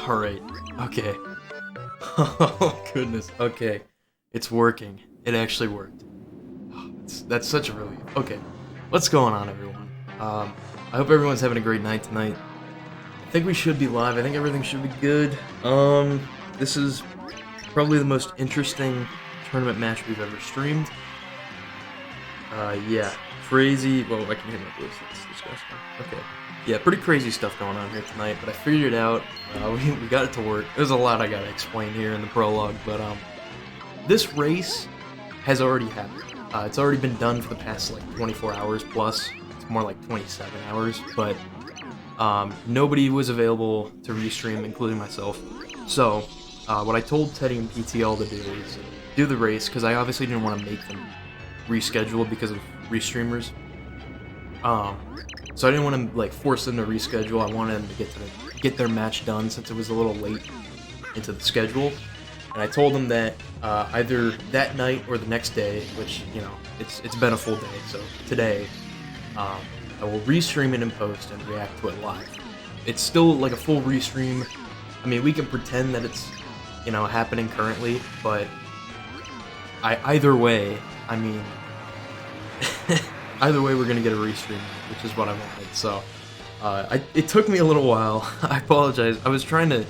Alright, okay. Oh, goodness, okay. It's working. It actually worked. That's such a relief. Okay, what's going on, everyone? I hope everyone's having a great night tonight. I think we should be live. I think everything should be good. This is probably the most interesting tournament match we've ever streamed. Yeah, crazy. Well, I can hear my voice. That's disgusting. Okay. Yeah, pretty crazy stuff going on here tonight, but I figured it out. We got it to work. There's a lot I gotta explain here in the prologue, but this race has already happened. It's already been done for the past like 24 hours plus. It's more like 27 hours, but nobody was available to restream, including myself. So what I told Teddy and PTL to do is do the race, because I obviously didn't want to make them reschedule because of Restreamers. So I didn't want to like force them to reschedule. I wanted them to get their match done since it was a little late into the schedule. And I told them that either that night or the next day, which, you know, it's been a full day. So today, I will restream it in post and react to it live. It's still like a full restream. I mean, we can pretend that it's, you know, happening currently, but either way, I mean, either way, we're gonna get a restream, which is what I wanted. So, it took me a little while. I apologize. I was trying to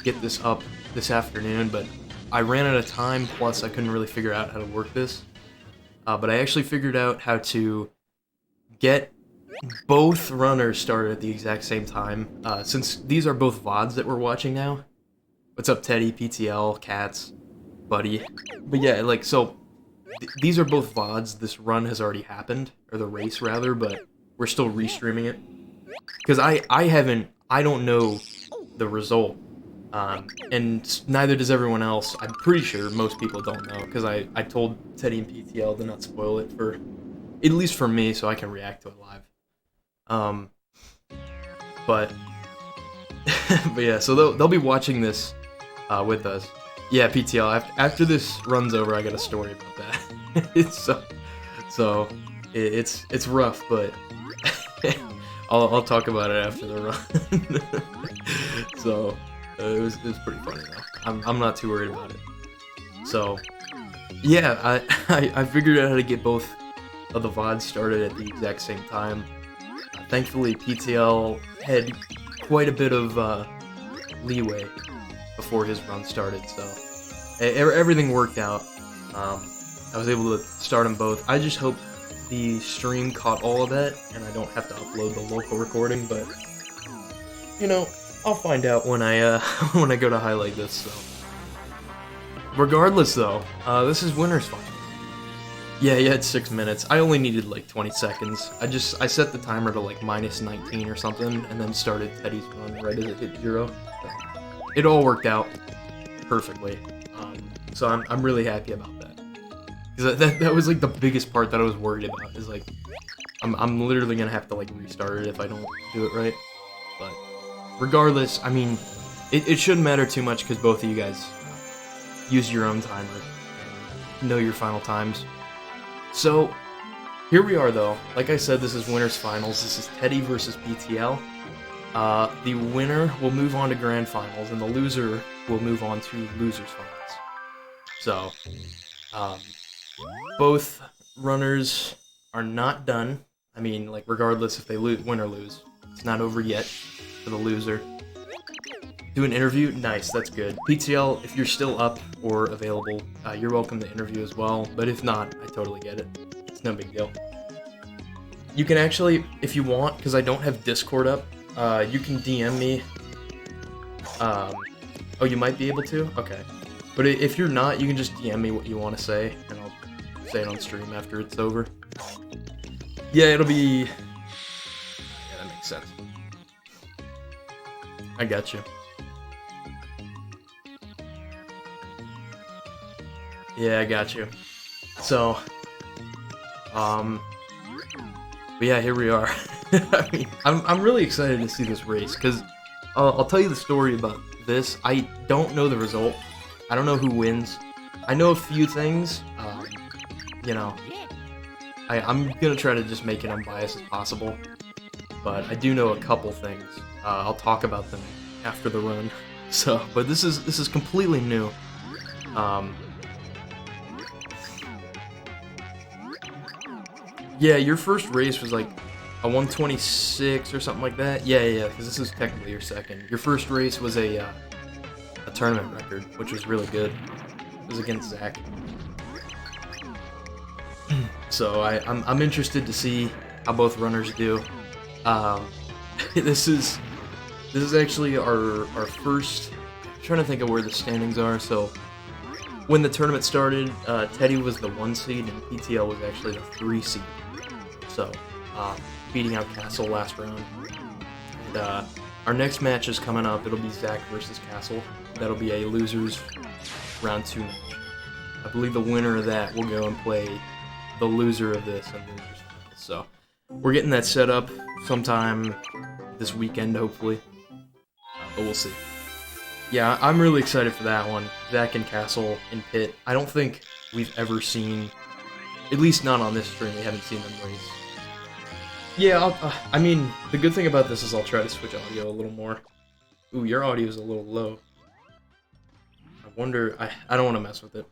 get this up this afternoon, but I ran out of time. Plus, I couldn't really figure out how to work this. But I actually figured out how to get both runners started at the exact same time. Since these are both VODs that we're watching now. What's up, Teddy, PTL, Cats, Buddy? But yeah, like so. These are both VODs. This run has already happened, or the race rather, but we're still restreaming it. Because I don't know the result. And neither does everyone else. I'm pretty sure most people don't know, because I told Teddy and PTL to not spoil it for, at least for me, so I can react to it live. But yeah, so they'll be watching this with us. Yeah, PTL. After this runs over, I got a story about that. It's rough, but I'll talk about it after the run. So it was pretty funny though. I'm not too worried about it. So yeah, I figured out how to get both of the VODs started at the exact same time. Thankfully, PTL had quite a bit of leeway before his run started, so everything worked out. I was able to start them both. I just hope the stream caught all of that, and I don't have to upload the local recording, but, you know, I'll find out when I when I go to highlight this, so. Regardless, though, this is Winner's Final. Yeah, it's 6 minutes. I only needed like 20 seconds. I set the timer to like minus 19 or something, and then started Teddy's run right as it hit 0. So it all worked out perfectly. So I'm really happy about that. Because that was like the biggest part that I was worried about, is like, I'm literally gonna have to like restart it if I don't do it right. But regardless, I mean, it shouldn't matter too much because both of you guys use your own timer and know your final times. So here we are though. Like I said, this is Winners Finals. This is Teddy versus PTL. The winner will move on to Grand Finals, and the loser will move on to Losers Finals. So, both runners are not done. I mean, like, regardless if they win or lose, it's not over yet for the loser. Do an interview? Nice, that's good. PTL, if you're still up or available, you're welcome to interview as well, but if not, I totally get it. It's no big deal. You can actually, if you want, because I don't have Discord up, you can DM me Oh, you might be able to? Okay. But if you're not, you can just DM me what you want to say, and I'll say it on stream after it's over. Yeah, it'll be... Yeah, that makes sense. I got you. Yeah, I got you. So, but yeah, here we are. I mean, I'm really excited to see this race, because I'll tell you the story about this. I don't know the result. I don't know who wins. I know a few things. You know, I'm gonna try to just make it unbiased as possible, but I do know a couple things. I'll talk about them after the run. So, but this is completely new. Yeah, your first race was like a 126 or something like that. Yeah, because this is technically your second. Your first race was a tournament record, which was really good. It was against Zach. So I'm interested to see how both runners do. This is actually our first. I'm trying to think of where the standings are. So when the tournament started, Teddy was the 1 seed and PTL was actually the 3 seed. So, beating out Castle last round. And our next match is coming up. It'll be Zach versus Castle. That'll be a losers round 2 match. I believe the winner of that will go and play the loser of this and losers finals. So, we're getting that set up sometime this weekend, hopefully. But we'll see. Yeah, I'm really excited for that one. Zach and Castle in pit. I don't think we've ever seen, at least not on this stream, we haven't seen them race. Yeah, I mean, the good thing about this is I'll try to switch audio a little more. Ooh, your audio is a little low. I wonder, I don't want to mess with it.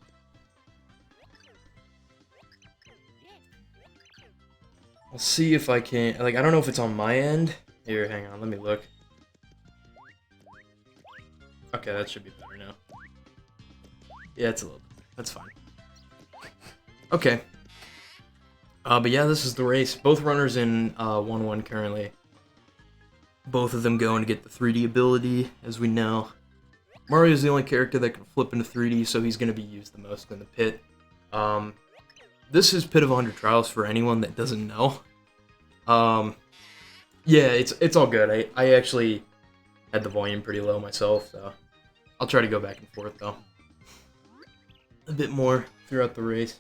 I'll see if I can, like, I don't know if it's on my end. Here, hang on, let me look. Okay, that should be better now. Yeah, it's a little better. That's fine. Okay. But yeah, this is the race. Both runners in 1-1 currently. Both of them going to get the 3D ability, as we know. Mario's the only character that can flip into 3D, so he's going to be used the most in the pit. This is Pit of 100 Trials for anyone that doesn't know. Yeah, it's all good. I actually had the volume pretty low myself, so I'll try to go back and forth, though. A bit more throughout the race.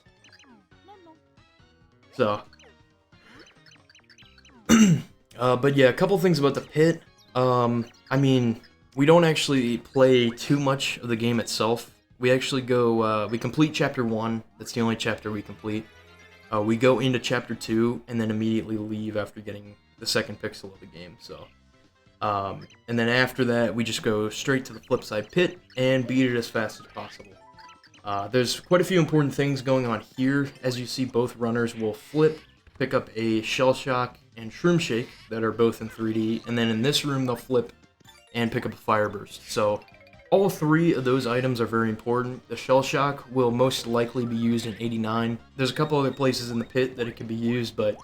So, but yeah, a couple things about the pit. I mean, we don't actually play too much of the game itself. We actually go, we complete Chapter 1. That's the only chapter we complete. We go into Chapter 2, and then immediately leave after getting the second pixel of the game, so. And then after that, we just go straight to the flip side pit, and beat it as fast as possible. There's quite a few important things going on here. As you see, both runners will flip, pick up a Shell Shock and Shroom Shake that are both in 3D, and then in this room they'll flip and pick up a Fire Burst. So all 3 of those items are very important. The Shell Shock will most likely be used in 89. There's a couple other places in the pit that it can be used, but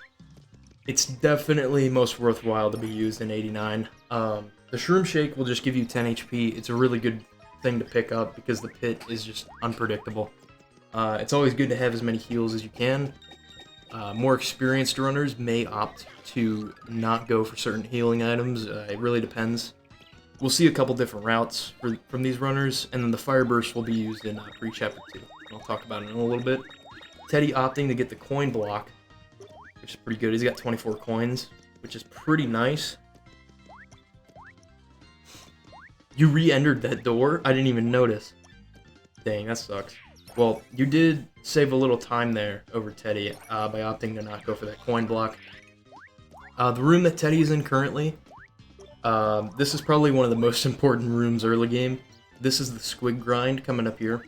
it's definitely most worthwhile to be used in 89. The Shroom Shake will just give you 10 HP. It's a really good thing to pick up because the pit is just unpredictable. It's always good to have as many heals as you can. More experienced runners may opt to not go for certain healing items. It really depends. We'll see a couple different routes from these runners, and then the Fire Burst will be used in pre-Chapter 2. I'll talk about it in a little bit. Teddy opting to get the coin block, which is pretty good. He's got 24 coins, which is pretty nice. You re-entered that door? I didn't even notice. Dang, that sucks. Well, you did save a little time there over Teddy by opting to not go for that coin block. The room that Teddy is in currently, this is probably one of the most important rooms early game. This is the squig grind coming up here.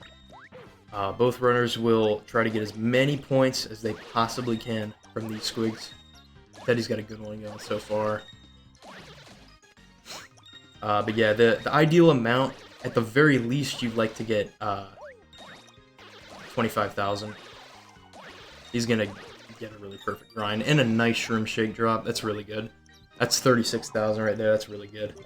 Both runners will try to get as many points as they possibly can from these squigs. Teddy's got a good one going so far. But yeah, the ideal amount, at the very least, you'd like to get 25,000. He's gonna get a really perfect grind and a nice Shroom Shake drop. That's really good. That's 36,000 right there. That's really good.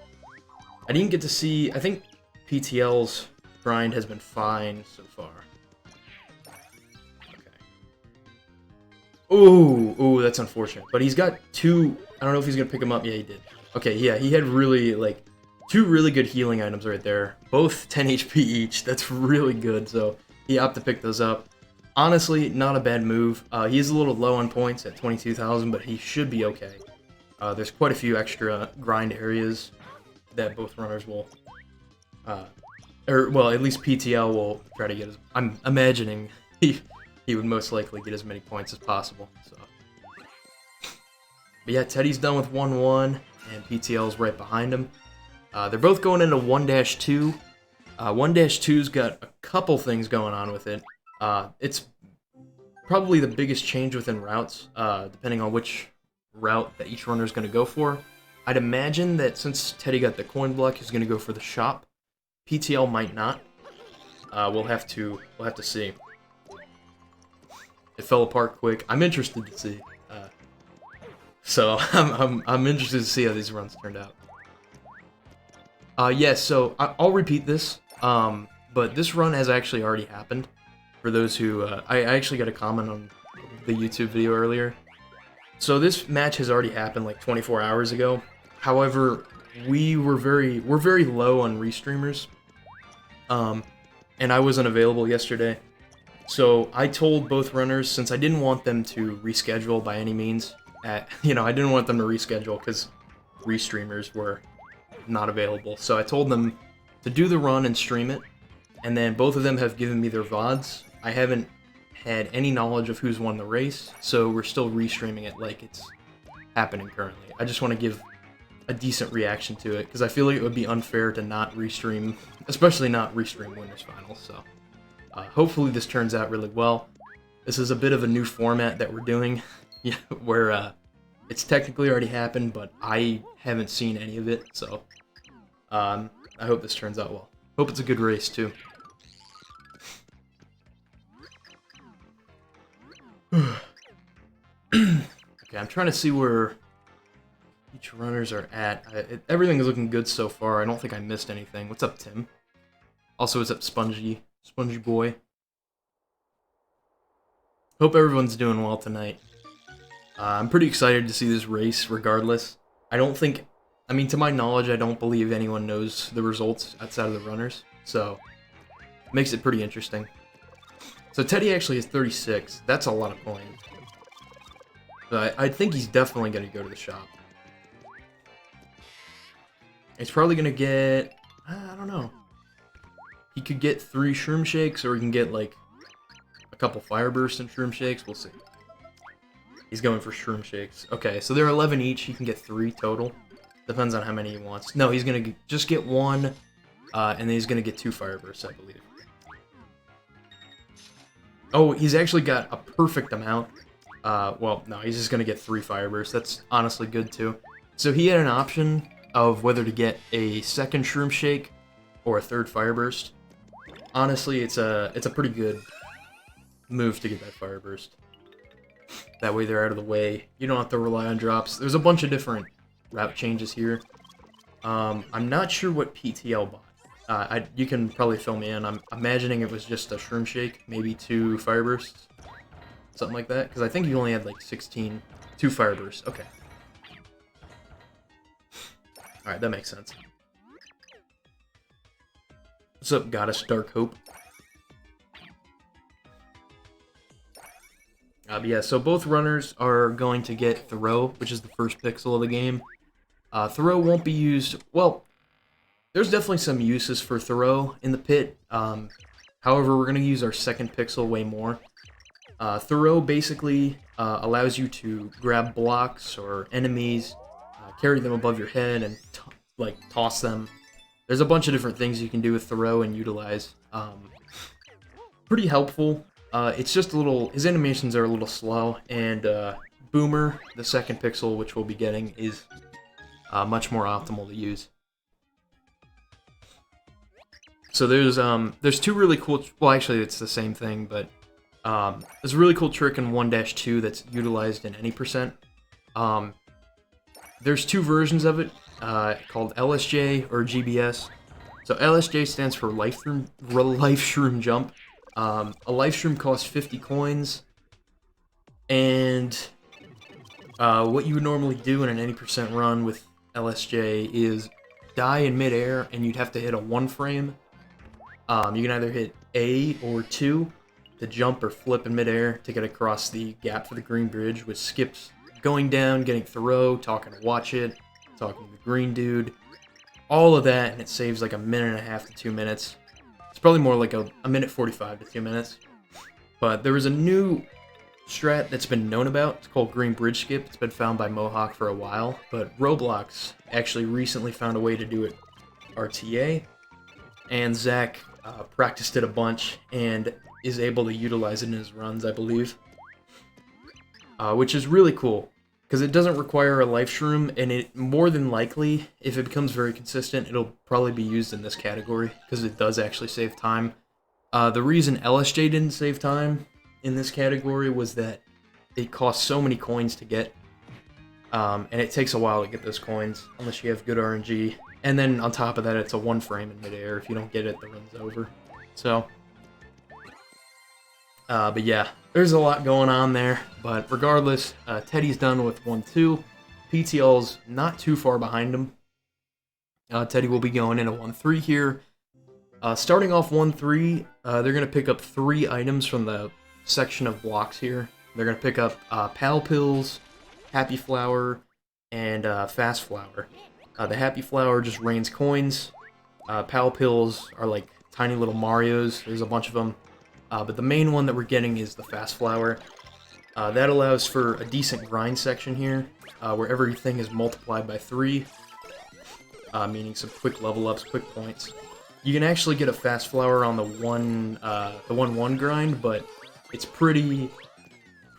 I didn't get to see... I think PTL's grind has been fine so far. Okay. Ooh, that's unfortunate. But he's got 2... I don't know if he's going to pick him up. Yeah, he did. Okay, yeah, he had really, like, 2 really good healing items right there. Both 10 HP each. That's really good, so he opted to pick those up. Honestly, not a bad move. He is a little low on points at 22,000, but he should be okay. There's quite a few extra grind areas that both runners will... well, at least PTL will try to get as... I'm imagining he would most likely get as many points as possible, so... But yeah, Teddy's done with 1-1, and PTL's right behind him. They're both going into 1-2. 1-2's got a couple things going on with it. It's probably the biggest change within routes, depending on which route that each runner is going to go for. I'd imagine that since Teddy got the coin block, he's going to go for the shop. PTL might not. We'll have to see. It fell apart quick. I'm interested to see. So I'm interested to see how these runs turned out. Yes, so I'll repeat this. But this run has actually already happened. For those who, I actually got a comment on the YouTube video earlier. So this match has already happened like 24 hours ago. However, we're very low on Restreamers. And I wasn't available yesterday. So I told both runners, since I didn't want them to reschedule by any means, I didn't want them to reschedule because Restreamers were not available. So I told them to do the run and stream it. And then both of them have given me their VODs. I haven't had any knowledge of who's won the race, so we're still restreaming it like it's happening currently. I just want to give a decent reaction to it, because I feel like it would be unfair to not restream, especially not restream Winners Finals, so hopefully this turns out really well. This is a bit of a new format that we're doing, where it's technically already happened, but I haven't seen any of it, so I hope this turns out well. Hope it's a good race, too. Okay, I'm trying to see where each runners are at. Everything is looking good so far. I don't think I missed anything. What's up, Tim? Also, what's up, Spongy Boy? Hope everyone's doing well tonight. I'm pretty excited to see this race, regardless. I mean, to my knowledge, I don't believe anyone knows the results outside of the runners, so it makes it pretty interesting. So Teddy actually has 36. That's a lot of points. But I think he's definitely going to go to the shop. He's probably going to get... I don't know. He could get 3 Shroom Shakes, or he can get, like, a couple Fire Bursts and Shroom Shakes. We'll see. He's going for Shroom Shakes. Okay, so they're 11 each. He can get 3 total. Depends on how many he wants. No, he's going to just get 1, and then he's going to get 2 Fire Bursts, I believe. Oh, he's actually got a perfect amount. Well, no, he's just going to get 3 Fire Bursts. That's honestly good, too. So he had an option of whether to get a second Shroom Shake or a third Fire Burst. Honestly, it's a pretty good move to get that Fire Burst. That way they're out of the way. You don't have to rely on drops. There's a bunch of different route changes here. I'm not sure what PTL bought. You can probably fill me in. I'm imagining it was just a Shroom Shake, maybe 2 Fire Bursts. Something like that, because I think he only had like 2 Fire Bursts. Okay. Alright, that makes sense. What's up, Goddess Dark Hope? Yeah, so both runners are going to get Throw, which is the first pixel of the game. Throw won't be used... Well, there's definitely some uses for Throw in the pit. However, we're going to use our second pixel way more. Throw basically allows you to grab blocks or enemies, carry them above your head, and toss them. There's a bunch of different things you can do with Throw and utilize. Pretty helpful. It's just a little... His animations are a little slow, and Boomer, the second pixel, which we'll be getting, is much more optimal to use. So there's 2 really cool... Well, actually, it's the same thing, but there's a really cool trick in 1-2 that's utilized in any percent. There's 2 versions of it. called LSJ or GBS. So LSJ stands for Life Shroom Jump. A Life Shroom costs 50 coins, and what you would normally do in an 80% run with LSJ is die in midair, and you'd have to hit a 1 frame. You can either hit A or 2 to jump or flip in midair to get across the gap for the green bridge, which skips going down, getting Thoreau, talking to Watch It, talking to the green dude, all of that, and it saves like a minute and a half to 2 minutes. It's probably more like a minute 45 to 2 minutes. But there was a new strat that's been known about. It's called Green Bridge Skip. It's been found by Mohawk for a while, but Roblox actually recently found a way to do it RTA, and Zach practiced it a bunch and is able to utilize it in his runs, I believe, which is really cool because it doesn't require a life shroom, and it more than likely, if it becomes very consistent, it'll probably be used in this category because it does actually save time. The reason LSJ didn't save time in this category was that it costs so many coins to get, and it takes a while to get those coins unless you have good RNG. And then on top of that, it's a 1 frame in midair. If you don't get it, the run's over. So, but yeah, there's a lot going on there. But regardless, Teddy's done with 1-2. PTL's not too far behind him. Teddy will be going into 1-3 here. Starting off 1-3, they're going to pick up 3 items from the section of blocks here. They're going to pick up Pal Pills, Happy Flower, and Fast Flower. The Happy Flower just rains coins. Pal Pills are like tiny little Marios. There's a bunch of them. But the main one that we're getting is the Fast Flower. That allows for a decent grind section here, where everything is multiplied by 3, meaning some quick level ups, quick points. You can actually get a Fast Flower on the 1-1 grind, but it's pretty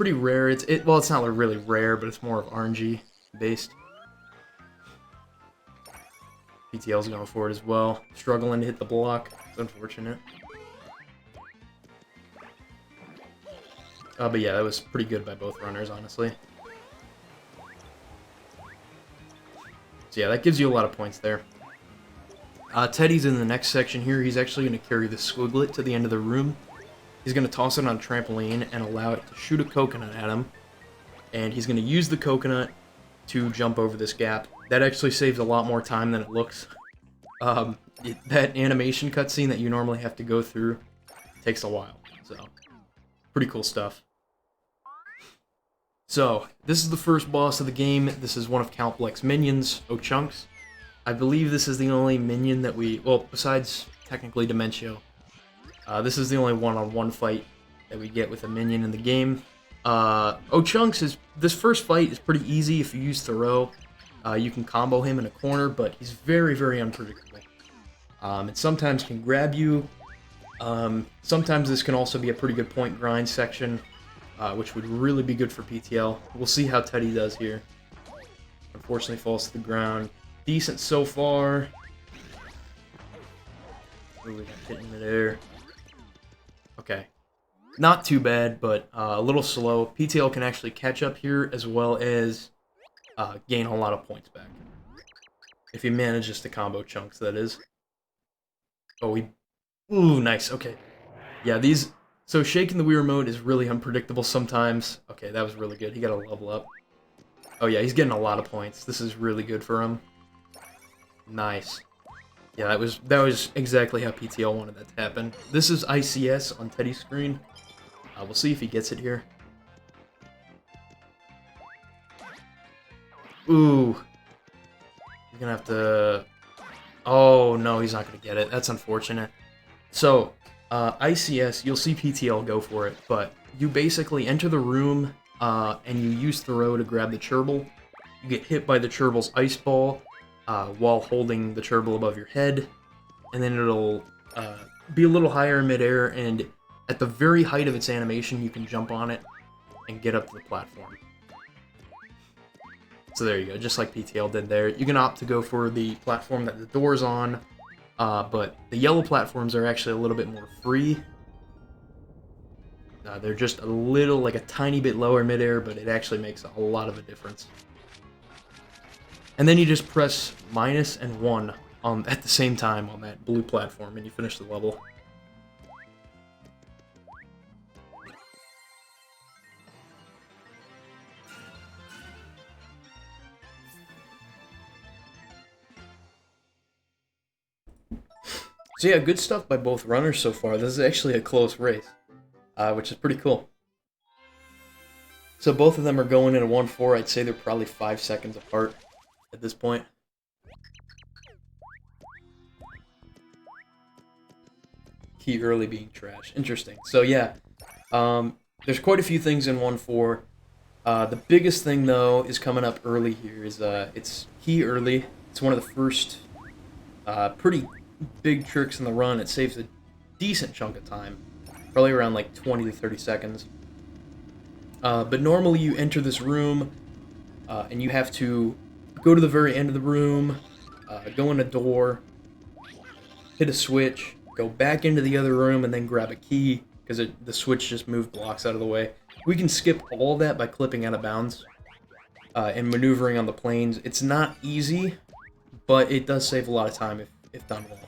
rare. Well, it's not really rare, but it's more of RNG based. PTL's going for it as well. Struggling to hit the block. It's unfortunate. But yeah, that was pretty good by both runners, honestly. So yeah, that gives you a lot of points there. Teddy's in the next section here. He's actually going to carry the Squiglet to the end of the room. He's going to toss it on a trampoline and allow it to shoot a coconut at him. And he's going to use the coconut to jump over this gap. That actually saves a lot more time than it looks. That animation cutscene that you normally have to go through takes a while. So, pretty cool stuff. So, this is the first boss of the game. This is one of Count Bleck's minions, Ochunks. I believe this is the only minion that well, besides technically Dementio, this is the only one-on-one fight that we get with a minion in the game. Ochunks this first fight is pretty easy if you use Thoreau. You can combo him in a corner, but he's very, very unpredictable. It sometimes can grab you. Sometimes this can also be a pretty good point grind section, which would really be good for PTL. We'll see how Teddy does here. Unfortunately, falls to the ground. Decent so far. Ooh, we got hit in midair. Okay. Not too bad, but a little slow. PTL can actually catch up here, as well as gain a lot of points back. If he manages to combo chunks, that is. Oh, ooh, nice, okay. Yeah, so shaking the Wii Remote is really unpredictable sometimes. Okay, that was really good. He got a level up. Oh yeah, he's getting a lot of points. This is really good for him. Nice. Yeah, that was exactly how PTL wanted that to happen. This is ICS on Teddy's screen. We'll see if he gets it here. Ooh. He's gonna have to... Oh, no, he's not gonna get it. That's unfortunate. So, ICS, you'll see PTL go for it, but you basically enter the room, and you use Thoreau to grab the Cherbil. You get hit by the Cherbil's Ice Ball, while holding the Cherbil above your head, and then it'll be a little higher in midair, and at the very height of its animation, you can jump on it and get up to the platform. So there you go, just like PTL did there. You can opt to go for the platform that the door's on, but the yellow platforms are actually a little bit more free. They're just a little, like a tiny bit lower midair, but it actually makes a lot of a difference. And then you just press minus and 1 at the same time on that blue platform, and you finish the level. So yeah, good stuff by both runners so far. This is actually a close race, which is pretty cool. So both of them are going in a 1-4. I'd say they're probably 5 seconds apart at this point. Key early being trash. Interesting. So yeah, there's quite a few things in 1-4. The biggest thing though is coming up early here. It's key early. It's one of the first pretty big tricks in the run. It saves a decent chunk of time, probably around like 20 to 30 seconds. But normally you enter this room, and you have to go to the very end of the room, go in a door, hit a switch, go back into the other room, and then grab a key, because the switch just moved blocks out of the way. We can skip all that by clipping out of bounds and maneuvering on the planes. It's not easy, but it does save a lot of time if done well.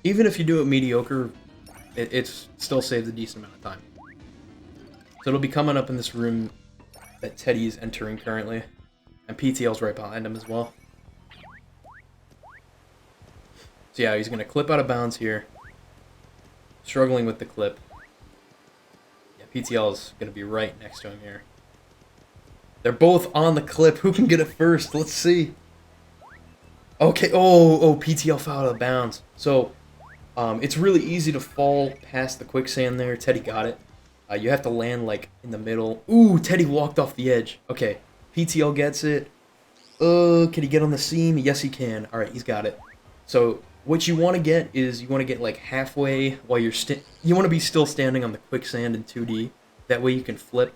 Even if you do it mediocre, it still saves a decent amount of time. So it'll be coming up in this room that Teddy is entering currently, and PTL's right behind him as well. So yeah, he's going to clip out of bounds here. Struggling with the clip. Yeah, PTL's going to be right next to him here. They're both on the clip. Who can get it first? Let's see. Okay, oh, PTL fell out of bounds. So, it's really easy to fall past the quicksand there. Teddy got it. You have to land, like, in the middle. Ooh, Teddy walked off the edge. Okay, PTL gets it. Can he get on the seam? Yes, he can. Alright, he's got it. So, what you want to get is, you want to get, like, halfway while you're you want to be still standing on the quicksand in 2D. That way you can flip.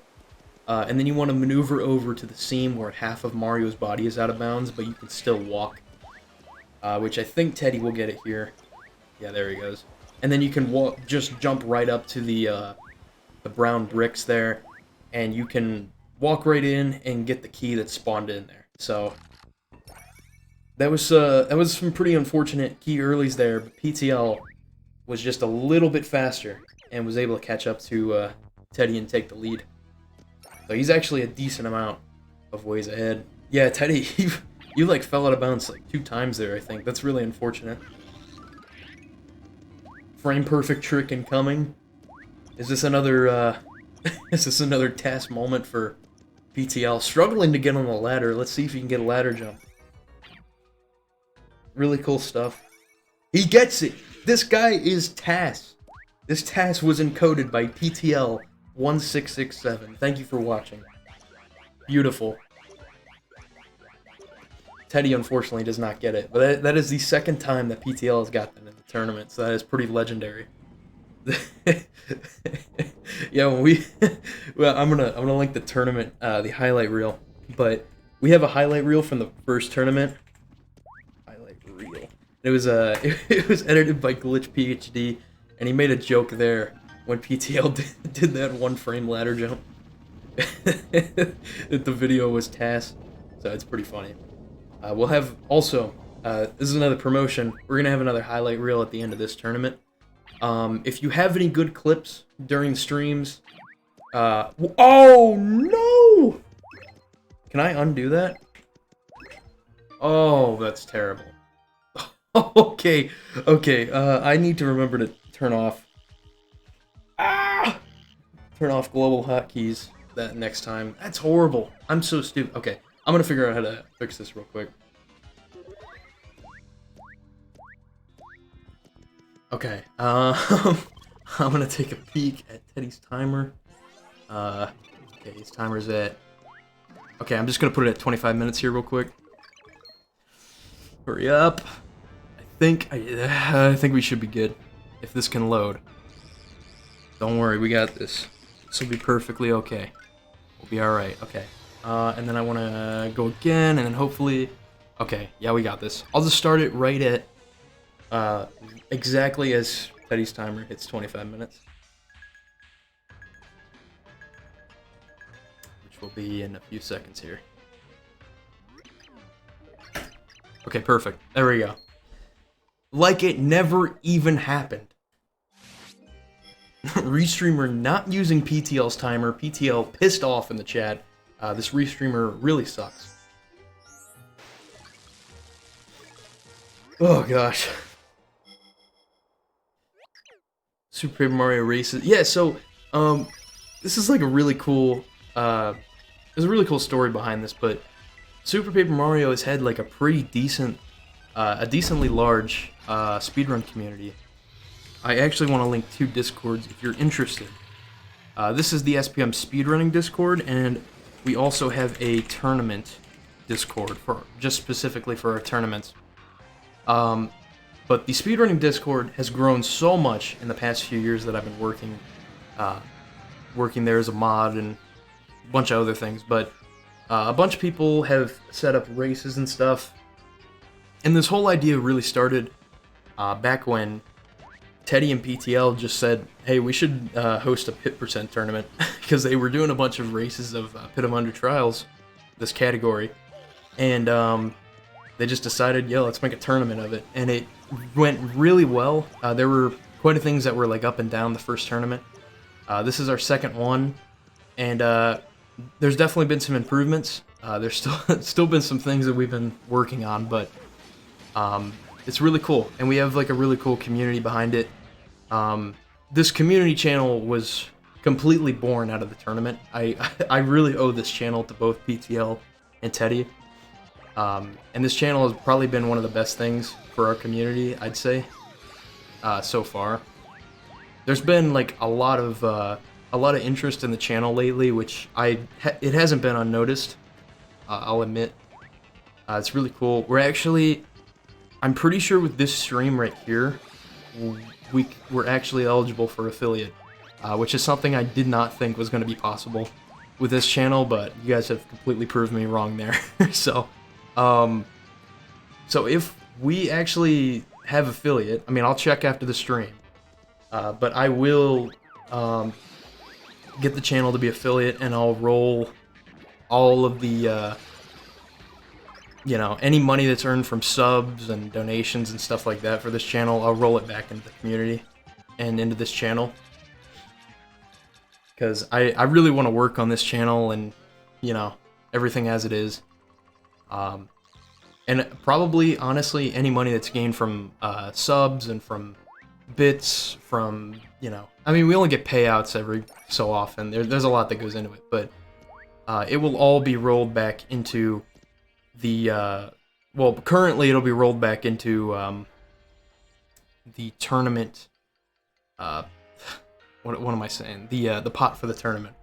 And then you want to maneuver over to the seam where half of Mario's body is out of bounds, but you can still walk. Which I think Teddy will get it here. Yeah, there he goes. And then you can just jump right up to the brown bricks there, and you can walk right in and get the key that spawned in there. So that was some pretty unfortunate key earlies there, but PTL was just a little bit faster and was able to catch up to Teddy and take the lead. So he's actually a decent amount of ways ahead. Yeah, Teddy, you like fell out of bounds like 2 times there, I think. That's really unfortunate. Frame perfect trick incoming. Is this another task moment for PTL? Struggling to get on the ladder. Let's see if he can get a ladder jump. Really cool stuff. He gets it! This guy is TAS. This TAS was encoded by PTL7. Thank you for watching. Beautiful. Teddy unfortunately does not get it, but that is the second time that PTL has got them in the tournament, so that is pretty legendary. Yeah, well, I'm gonna link the tournament, the highlight reel, but we have a highlight reel from the first tournament. Highlight reel. It was it was edited by Glitch PhD, and he made a joke there when PTL did that 1-frame ladder jump. That the video was TAS, so it's pretty funny. We'll have also, this is another promotion, we're going to have another highlight reel at the end of this tournament. If you have any good clips during the streams, oh no! Can I undo that? Oh, that's terrible. Okay, I need to remember to turn off global hotkeys that next time. That's horrible. I'm so stupid. Okay. I'm gonna figure out how to fix this real quick. Okay, I'm gonna take a peek at Teddy's timer. Okay, his timer's at... Okay, I'm just gonna put it at 25 minutes here real quick. Hurry up. I think we should be good, if this can load. Don't worry, we got this. This will be perfectly okay. We'll be alright, okay. And then I want to go again, and then hopefully... Okay, yeah, we got this. I'll just start it right at exactly as Teddy's timer hits 25 minutes. Which will be in a few seconds here. Okay, perfect. There we go. Like it never even happened. Restreamer not using PTL's timer. PTL pissed off in the chat. This Restreamer really sucks. Oh gosh. Super Paper Mario Races. Yeah, so this is like a really cool there's a really cool story behind this, but Super Paper Mario has had like a pretty decent a decently large speedrun community. I actually want to link 2 Discords if you're interested. This is the SPM speedrunning Discord, and we also have a tournament Discord for just specifically for our tournaments. But the speedrunning Discord has grown so much in the past few years that I've been working there as a mod and a bunch of other things. But a bunch of people have set up races and stuff, and this whole idea really started back when Teddy and PTL just said, hey, we should host a Pit Percent tournament, because they were doing a bunch of races of Pit of Under Trials, this category, and they just decided, yo, let's make a tournament of it, and it went really well. There were quite a things that were like up and down the first tournament. This is our second one, and there's definitely been some improvements. There's still been some things that we've been working on, but it's really cool, and we have like a really cool community behind it. This community channel was completely born out of the tournament. I really owe this channel to both PTL and Teddy. And this channel has probably been one of the best things for our community, I'd say, so far. There's been like a lot of interest in the channel lately, which it hasn't been unnoticed. I'll admit. It's really cool. I'm pretty sure with this stream right here, we're actually eligible for affiliate, which is something I did not think was going to be possible with this channel, but you guys have completely proved me wrong there. So if we actually have affiliate, I mean, I'll check after the stream, but I will get the channel to be affiliate, and I'll roll all of the any money that's earned from subs and donations and stuff like that for this channel, I'll roll it back into the community and into this channel. Because I really want to work on this channel and, everything as it is. And probably, honestly, any money that's gained from subs and from bits, from, I mean, we only get payouts every so often. There's a lot that goes into it, but it will all be rolled back into the currently it'll be rolled back into the tournament. What am I saying? The pot for the tournament.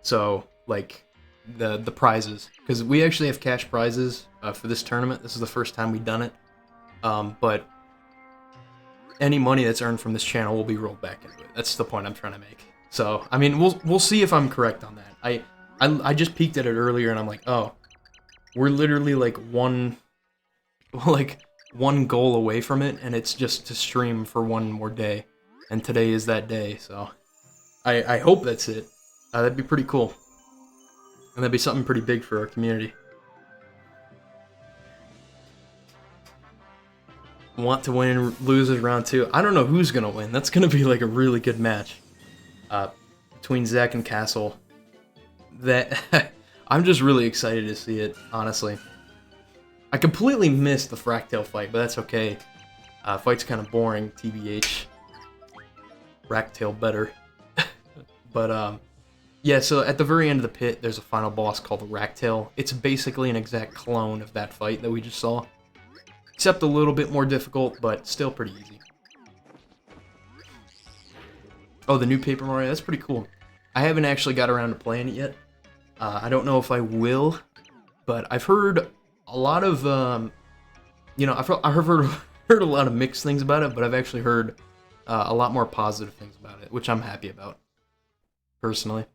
So like the prizes, because we actually have cash prizes for this tournament. This is the first time we've done it. But any money that's earned from this channel will be rolled back into it. That's the point I'm trying to make. So I mean, we'll see if I'm correct on that. I just peeked at it earlier, and I'm like, oh. We're literally like one goal away from it, and it's just to stream for one more day, and today is that day. So I hope that's it. That'd be pretty cool, and that'd be something pretty big for our community. Want to win loses round 2. I don't know who's gonna win. That's gonna be like a really good match between Zach and Castle. That I'm just really excited to see it, honestly. I completely missed the Fractal fight, but that's okay. Fight's kind of boring, TBH. Fractal better. But, yeah, so at the very end of the pit, there's a final boss called the Ractail. It's basically an exact clone of that fight that we just saw. Except a little bit more difficult, but still pretty easy. Oh, the new Paper Mario, that's pretty cool. I haven't actually got around to playing it yet. I don't know if I will, but I've heard a lot of, I've heard a lot of mixed things about it, but I've actually heard a lot more positive things about it, which I'm happy about, personally.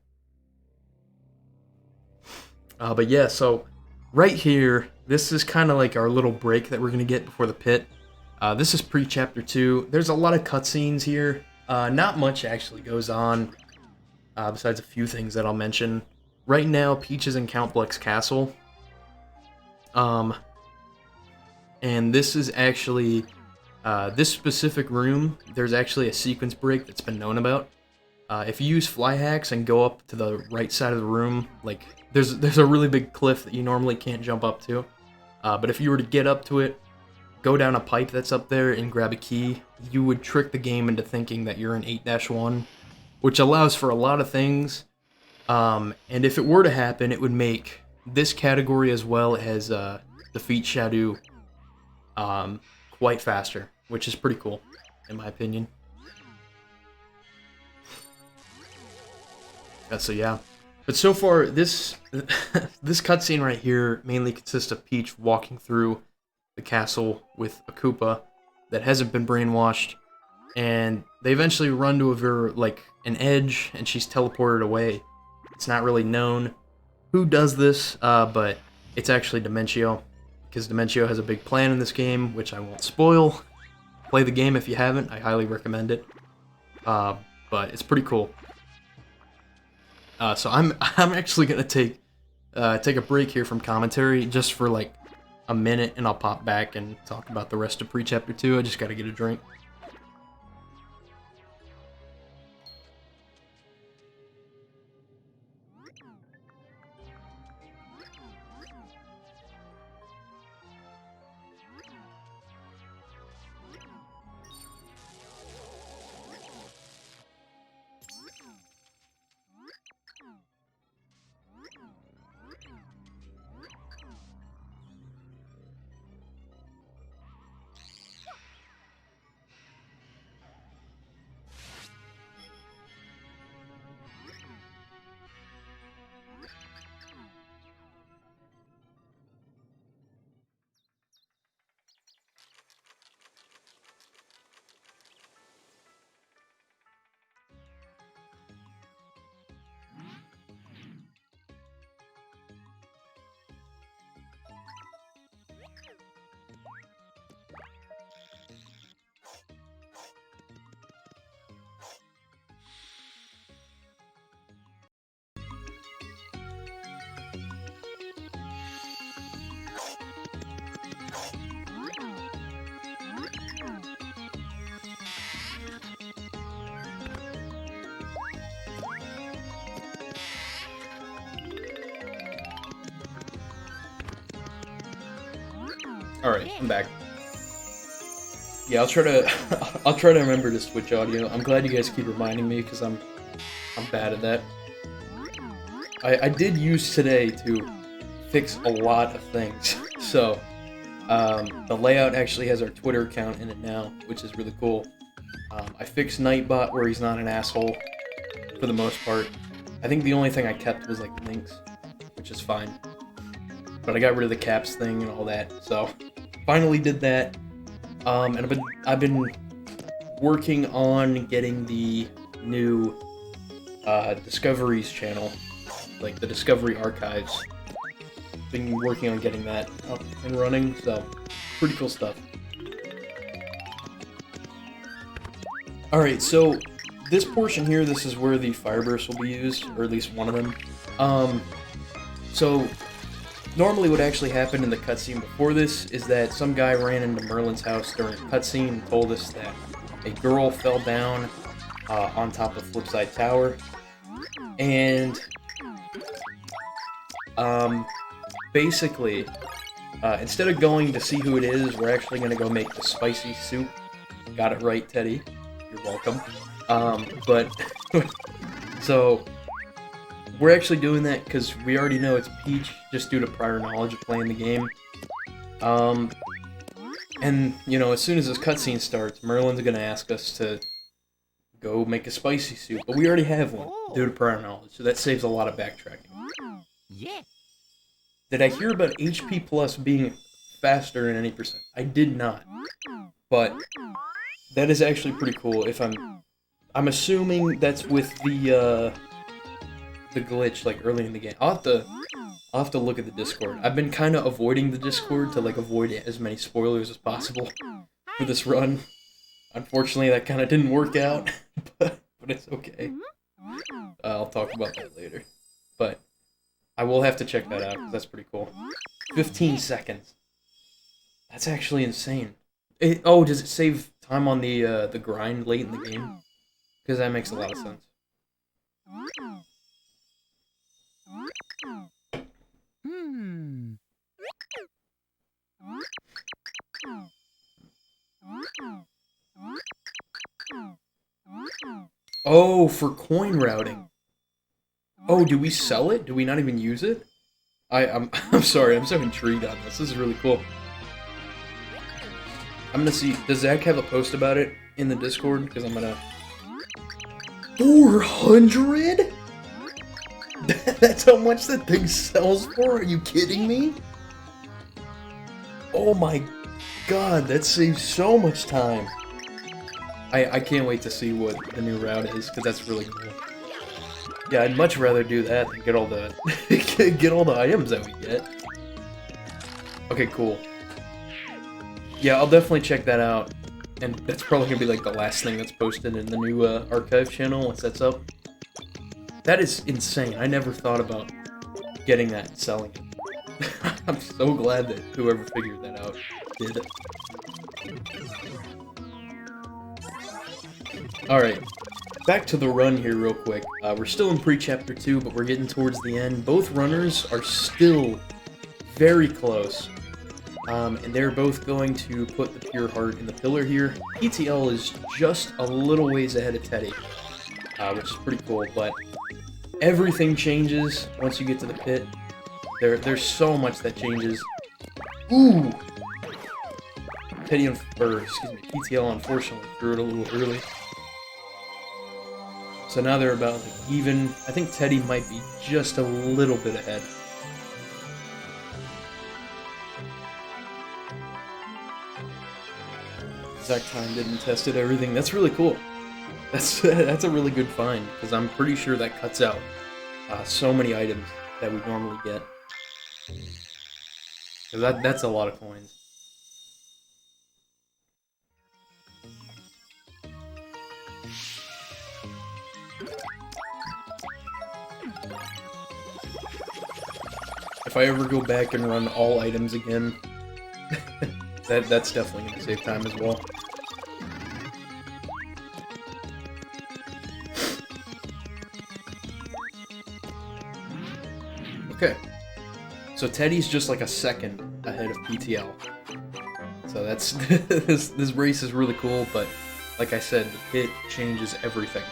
But yeah, so right here, this is kind of like our little break that we're going to get before the pit. This is pre-chapter 2. There's a lot of cutscenes here. Not much actually goes on, besides a few things that I'll mention. Right now, Peach is in Count Bleck's castle. and this is actually this specific room. There's actually a sequence break that's been known about. If you use fly hacks and go up to the right side of the room, like there's a really big cliff that you normally can't jump up to. But if you were to get up to it, go down a pipe that's up there and grab a key, you would trick the game into thinking that you're in 8-1, which allows for a lot of things. And if it were to happen, it would make this category as well as Defeat Shadow quite faster, which is pretty cool, in my opinion. So yeah, but so far this this cutscene right here mainly consists of Peach walking through the castle with a Koopa that hasn't been brainwashed, and they eventually run to an edge, and she's teleported away. It's not really known who does this, but it's actually Dimentio, because Dimentio has a big plan in this game, which I won't spoil. Play the game if you haven't. I highly recommend it. But it's pretty cool. So I'm actually gonna take a break here from commentary just for like a minute, and I'll pop back and talk about the rest of pre-chapter 2. I just gotta get a drink. Alright, I'm back. Yeah, I'll try to remember to switch audio. I'm glad you guys keep reminding me, because I'm bad at that. I did use today to fix a lot of things. So the layout actually has our Twitter account in it now, which is really cool. I fixed Nightbot where he's not an asshole for the most part. I think the only thing I kept was like links, which is fine. But I got rid of the caps thing and all that, so finally did that. And I've been working on getting the new Discoveries channel, like the Discovery Archives. Been working on getting that up and running, so pretty cool stuff. Alright, so this portion here, this is where the fire burst will be used, or at least one of them. So normally what actually happened in the cutscene before this is that some guy ran into Merlin's house during a cutscene and told us that a girl fell down on top of Flipside Tower. And basically, instead of going to see who it is, we're actually going to go make the spicy soup. Got it right, Teddy. You're welcome. So we're actually doing that because we already know it's Peach, just due to prior knowledge of playing the game. And, you know, as soon as this cutscene starts, Merlin's gonna ask us to go make a spicy soup, but we already have one, due to prior knowledge, so that saves a lot of backtracking. Yeah. Did I hear about HP Plus being faster in any percent? I did not. But that is actually pretty cool. If I'm assuming that's with the glitch like early in the game. I'll have to look at the Discord. I've been kind of avoiding the Discord to like avoid as many spoilers as possible for this run. Unfortunately, that kind of didn't work out, but it's okay. I'll talk about that later. But I will have to check that out, because that's pretty cool. 15 seconds. That's actually insane. Oh, does it save time on the grind late in the game? Because that makes a lot of sense. Oh, for coin routing. Oh, do we sell it? Do we not even use it? I'm sorry, I'm so intrigued on this. This is really cool. I'm gonna see. Does Zach have a post about it in the Discord? Because I'm gonna. 400? That's how much that thing sells for? Are you kidding me? Oh my god, that saves so much time. I can't wait to see what the new route is, because that's really cool. Yeah, I'd much rather do that than get all the get all the items that we get. Okay, cool. Yeah, I'll definitely check that out. And that's probably gonna be like the last thing that's posted in the new archive channel once that's up. That is insane. I never thought about getting that and selling it. I'm so glad that whoever figured that out did it. Alright, back to the run here real quick. We're still in pre-chapter 2, but we're getting towards the end. Both runners are still very close. And they're both going to put the pure heart in the pillar here. PTL is just a little ways ahead of Teddy, which is pretty cool, but everything changes once you get to the pit. There's so much that changes. Ooh! PTL unfortunately threw it a little early. So now they're about like even. I think Teddy might be just a little bit ahead. Exact time didn't test it, everything. That's really cool. That's a really good find, because I'm pretty sure that cuts out so many items that we normally get. That's a lot of coins. If I ever go back and run all items again, that's definitely going to save time as well. Okay, so Teddy's just like a second ahead of PTL. So that's this race is really cool, but like I said, the pit changes everything.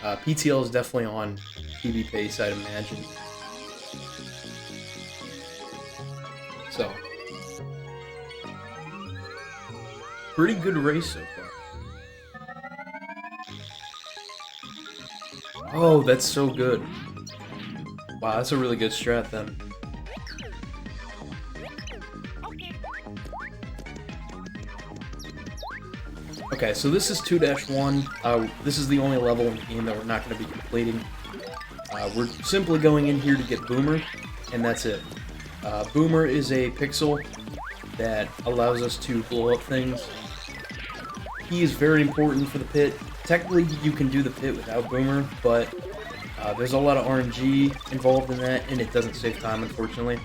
PTL is definitely on PB pace, I'd imagine. So, pretty good race so far. Oh, that's so good. Wow, that's a really good strat then. Okay, so this is 2-1. This is the only level in the game that we're not going to be completing. We're simply going in here to get Boomer, and that's it. Boomer is a pixel that allows us to blow up things. He is very important for the pit. Technically, you can do the pit without Boomer, but there's a lot of RNG involved in that, and it doesn't save time, unfortunately.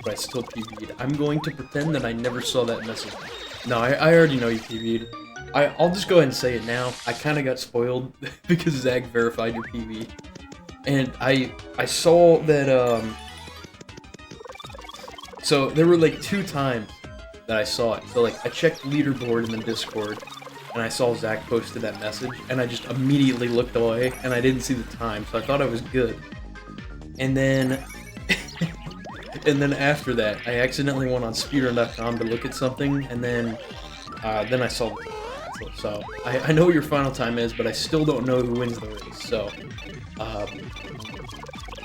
But I still PV'd. I'm going to pretend that I never saw that message. No, I already know you PV'd. I'll just go ahead and say it now. I kind of got spoiled because Zach verified your PV. And I saw that, so there were like 2 times that I saw it. So like, I checked leaderboard in the Discord, and I saw Zach posted that message, and I just immediately looked away, and I didn't see the time, so I thought I was good. And then, and then after that, I accidentally went on speedrun.com to look at something, and then I saw the time. So, I know what your final time is, but I still don't know who wins the race, so,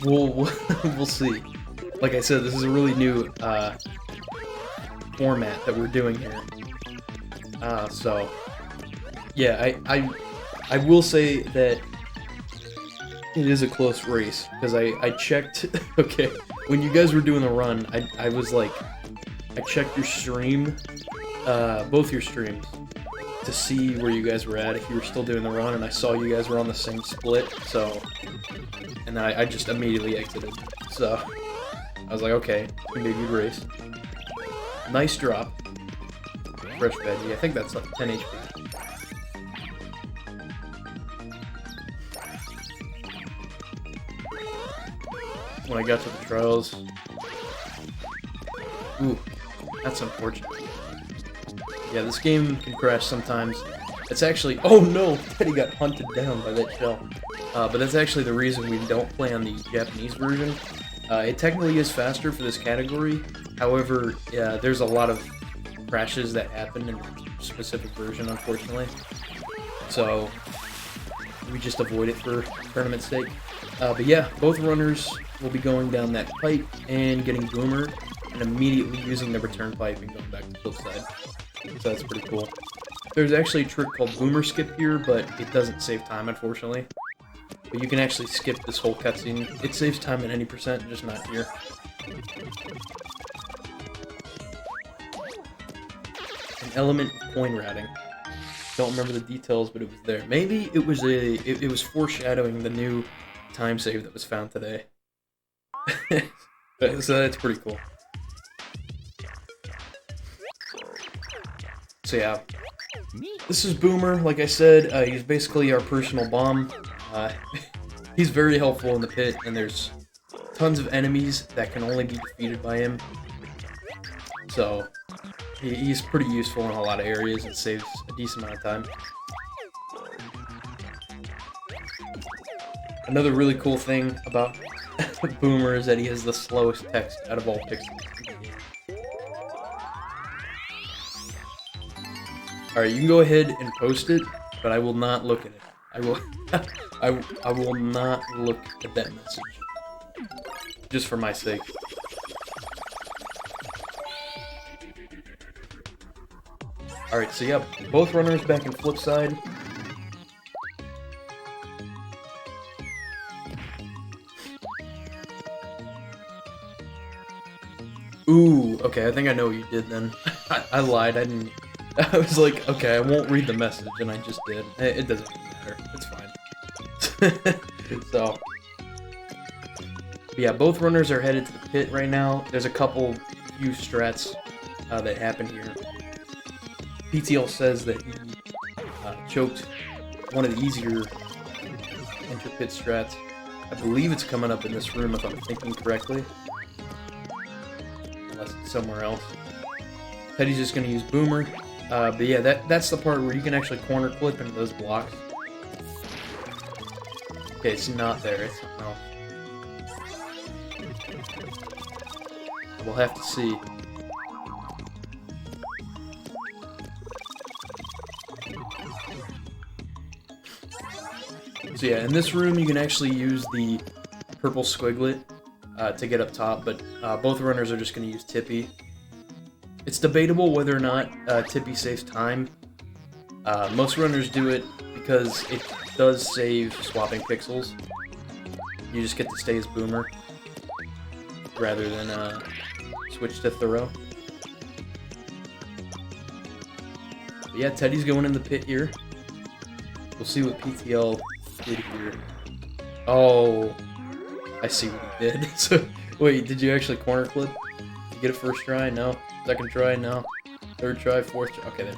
we'll see. Like I said, this is a really new, format that we're doing here. So, yeah, I will say that it is a close race, because I checked, okay, when you guys were doing the run, I was like, I checked your stream, both your streams, to see where you guys were at, if you were still doing the run, and I saw you guys were on the same split, so, and then I just immediately exited, so, I was like, okay, it's gonna be a good race. Nice drop. Fresh veggie. I think that's like 10 HP. When I got to the trials. Ooh, that's unfortunate. Yeah, this game can crash sometimes. It's actually... Oh no! Teddy got hunted down by that shell. But that's actually the reason we don't play on the Japanese version. It technically is faster for this category. However, there's a lot of crashes that happen in a specific version, unfortunately. So, we just avoid it for tournament's sake. But yeah, both runners will be going down that pipe and getting boomered, and immediately using the return pipe and going back to flip side. So that's pretty cool. There's actually a trick called boomer skip here, but it doesn't save time, unfortunately. But you can actually skip this whole cutscene. It saves time at any percent, just not here. An element of coin routing. Don't remember the details, but it was there. Maybe it was it was foreshadowing the new time save that was found today. So that's pretty cool. So yeah, this is Boomer. Like I said, he's basically our personal bomb. He's very helpful in the pit, and there's tons of enemies that can only be defeated by him. So he's pretty useful in a lot of areas and saves a decent amount of time. Another really cool thing about Boomer is that he has the slowest text out of all pixels. Alright, you can go ahead and post it, but I will not look at it. I will I will not look at that message. Just for my sake. Alright, so yeah, both runners back in flip side. Ooh, okay, I think I know what you did then. I lied, I didn't... I was like, okay, I won't read the message, and I just did. It doesn't really matter, it's fine. So... yeah, both runners are headed to the pit right now. There's a few strats that happen here. PTL says that he choked one of the easier inter-pit strats. I believe it's coming up in this room if I'm thinking correctly. Unless it's somewhere else. Teddy's just going to use Boomer. But yeah, that's the part where you can actually corner clip into those blocks. Okay, it's not there. It's something else. We'll have to see. So yeah, in this room you can actually use the purple squiglet to get up top, but both runners are just going to use Tippy. It's debatable whether or not Tippy saves time. Most runners do it because it does save swapping pixels. You just get to stay as Boomer rather than switch to Thorough. But yeah, Teddy's going in the pit here. We'll see what PTL did here. Oh, I see what he did. So, wait, did you actually corner clip? Did you get it first try? No. Second try? No. Third try? Fourth try? Okay, there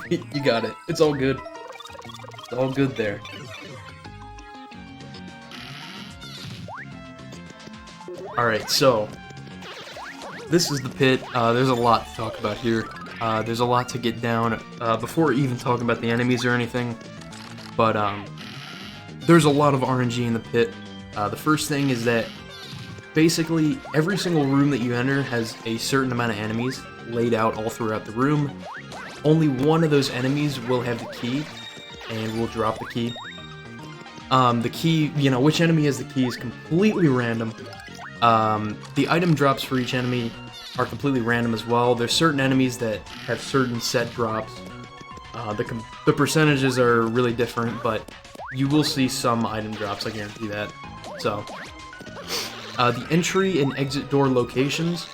we go. You got it. It's all good. It's all good there. Alright, so this is the pit. There's a lot to talk about here. There's a lot to get down before even talking about the enemies or anything. But there's a lot of RNG in the pit. The first thing is that basically every single room that you enter has a certain amount of enemies laid out all throughout the room. Only one of those enemies will have the key, and will drop the key. The key, you know, which enemy has the key is completely random. The item drops for each enemy are completely random as well. There's certain enemies that have certain set drops. The percentages are really different, but you will see some item drops, I guarantee that. So, the entry and exit door locations,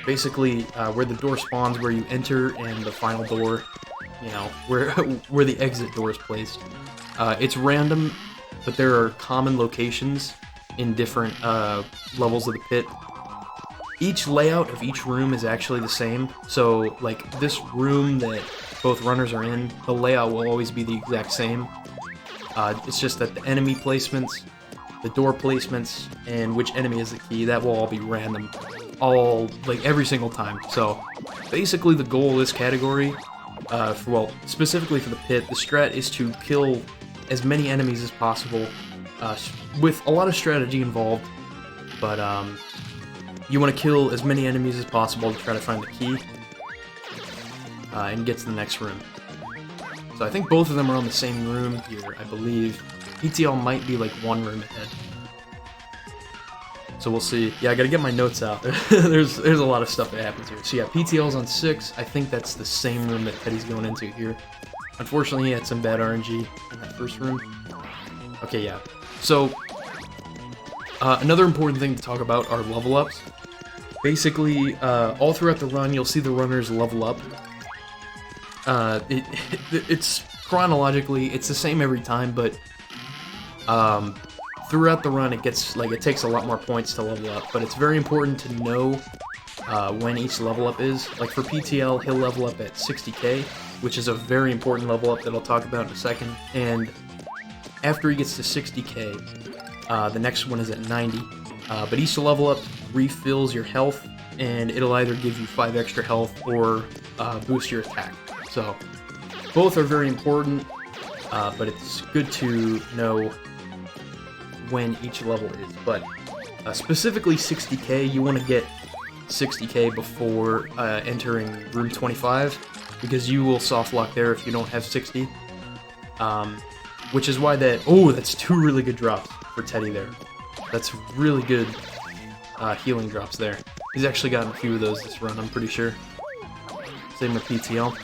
basically where the door spawns, where you enter, and the final door, you know, where the exit door is placed. It's random, but there are common locations in different levels of the pit. Each layout of each room is actually the same, so like this room that both runners are in, the layout will always be the exact same. It's just that the enemy placements, the door placements, and which enemy is the key, that will all be random, all, like, every single time. So basically the goal of this category, well, specifically for the pit, the strat is to kill as many enemies as possible, with a lot of strategy involved, but you want to kill as many enemies as possible to try to find the key, and get to the next room. So I think both of them are on the same room here, I believe. PTL might be like one room ahead. So we'll see. Yeah, I gotta get my notes out. there's a lot of stuff that happens here. So yeah, PTL's on 6. I think that's the same room that Teddy's going into here. Unfortunately, he had some bad RNG in that first room. Okay, yeah. So, another important thing to talk about are level ups. Basically, all throughout the run, you'll see the runners level up. It's chronologically, it's the same every time, but throughout the run, it takes a lot more points to level up. But it's very important to know when each level up is. Like for PTL, he'll level up at 60k, which is a very important level up that I'll talk about in a second. And after he gets to 60k, the next one is at 90. But each level up refills your health, and it'll either give you 5 extra health or boost your attack. So both are very important, but it's good to know when each level is. But specifically 60k, you want to get 60k before entering room 25, because you will soft lock there if you don't have 60. Which is why that's 2 really good drops for Teddy there. That's really good healing drops there. He's actually gotten a few of those this run, I'm pretty sure. Same with PTL.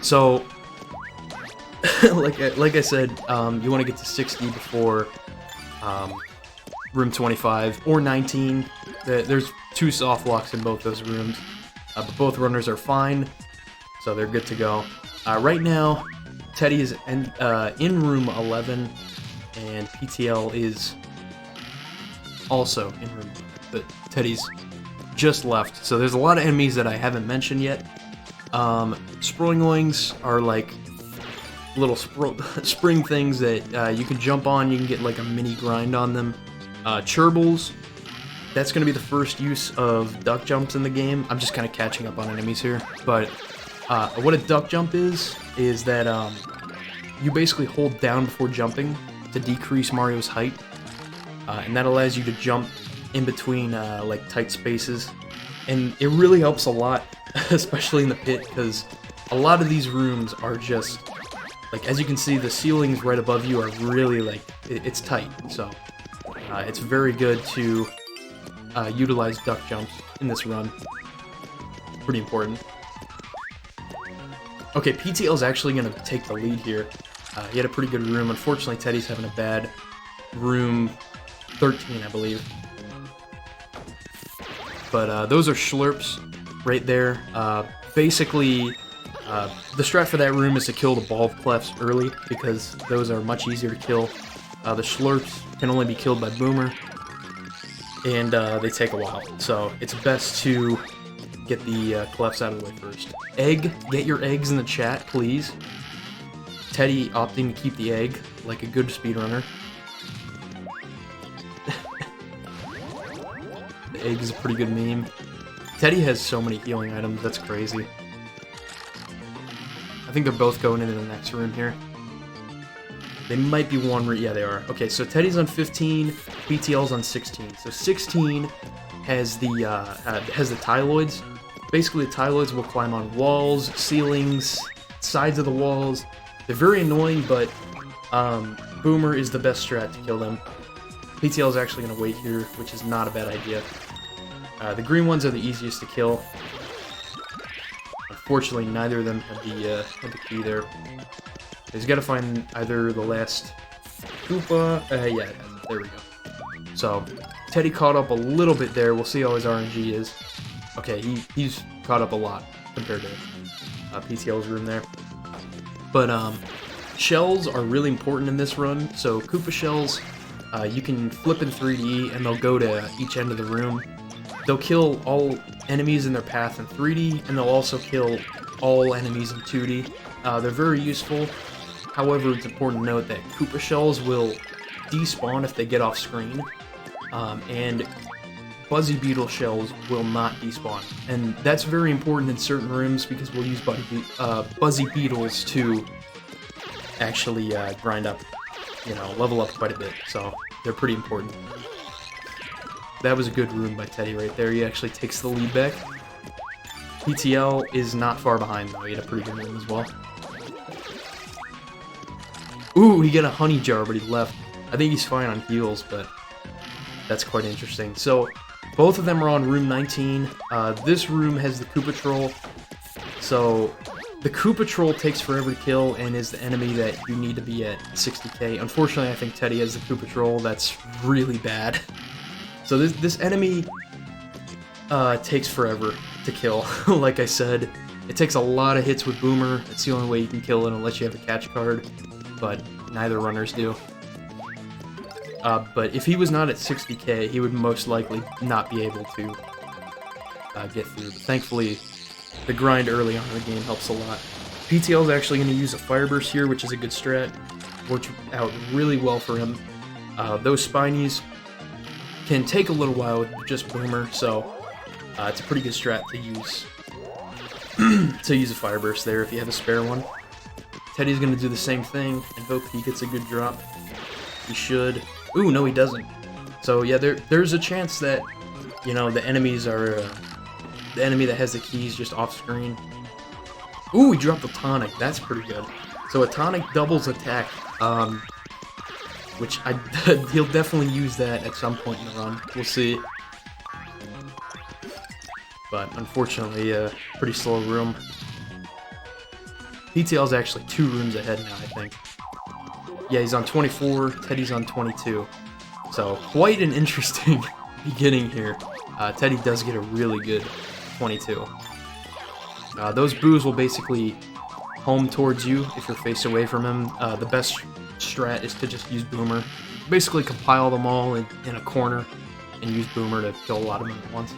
So, like I said, you want to get to 60 before room 25 or 19. There's 2 soft locks in both those rooms, but both runners are fine, so they're good to go. Right now, Teddy is in room 11, and PTL is also in room 11, but Teddy's just left. So there's a lot of enemies that I haven't mentioned yet. Sproingloings are like little spring things that you can jump on. You can get like a mini grind on them. Cherbils, that's going to be the first use of duck jumps in the game. I'm just kind of catching up on enemies here. But what a duck jump is that you basically hold down before jumping to decrease Mario's height. And that allows you to jump in between like tight spaces. And it really helps a lot, especially in the pit, because a lot of these rooms are just, like, as you can see, the ceilings right above you are really, like, it's tight. So it's very good to utilize duck jumps in this run. Pretty important. Okay, PTL is actually going to take the lead here. He had a pretty good room. Unfortunately, Teddy's having a bad room 13, I believe. But those are Schlurps right there. Basically, the strat for that room is to kill the ball of clefs early, because those are much easier to kill. The Schlurps can only be killed by Boomer, and they take a while. So it's best to get the clefs out of the way first. Egg, get your eggs in the chat, please. Teddy opting to keep the egg, like a good speedrunner. The egg is a pretty good meme. Teddy has so many healing items, that's crazy. I think they're both going into the next room here. They might be one room, yeah they are. Okay, so Teddy's on 15, PTL's on 16. So 16 has the tyloids. Basically, the tyloids will climb on walls, ceilings, sides of the walls. They're very annoying, but Boomer is the best strat to kill them. PTL is actually going to wait here, which is not a bad idea. The green ones are the easiest to kill. Unfortunately, neither of them have the key there. He's got to find either the last Koopa. Yeah, there we go. So Teddy caught up a little bit there. We'll see how his RNG is. Okay, he's caught up a lot compared to PTL's room there. But shells are really important in this run. So Koopa shells you can flip in 3D and they'll go to each end of the room. They'll kill all enemies in their path in 3D, and they'll also kill all enemies in 2D. They're very useful. However, it's important to note that Koopa shells will despawn if they get off screen, and Buzzy Beetle shells will not despawn. And that's very important in certain rooms because we'll use Buzzy Beetles to actually grind up, level up quite a bit. So they're pretty important. That was a good room by Teddy right there. He actually takes the lead back. PTL is not far behind though. He had a pretty good room as well. Ooh, he got a honey jar, but he left. I think he's fine on heals, but that's quite interesting. So both of them are on room 19. This room has the Koopa Troll. So the Koopa Troll takes forever to kill and is the enemy that you need to be at 60k. Unfortunately, I think Teddy has the Koopa Troll. That's really bad. So this enemy takes forever to kill. Like I said, it takes a lot of hits with Boomer. It's the only way you can kill it unless you have a catch card, but neither runners do. But if he was not at 60k, he would most likely not be able to get through. But thankfully, the grind early on in the game helps a lot. PTL is actually going to use a Fire Burst here, which is a good strat. Worked out really well for him. Those Spinies can take a little while with just Boomer, so it's a pretty good strat to use. To use a Fire Burst there if you have a spare one. Teddy's going to do the same thing and hope he gets a good drop. He should. Ooh, no he doesn't. So yeah, there's a chance that, the enemies are, the enemy that has the keys just off screen. Ooh, he dropped a tonic. That's pretty good. So a tonic doubles attack, which he'll definitely use that at some point in the run. We'll see. But unfortunately, pretty slow room. PTL's actually 2 rooms ahead now, I think. Yeah, he's on 24, Teddy's on 22. So, quite an interesting beginning here. Teddy does get a really good 22. Those boos will basically home towards you if you're face away from him. The best strat is to just use Boomer. Basically compile them all in a corner and use Boomer to kill a lot of them at once.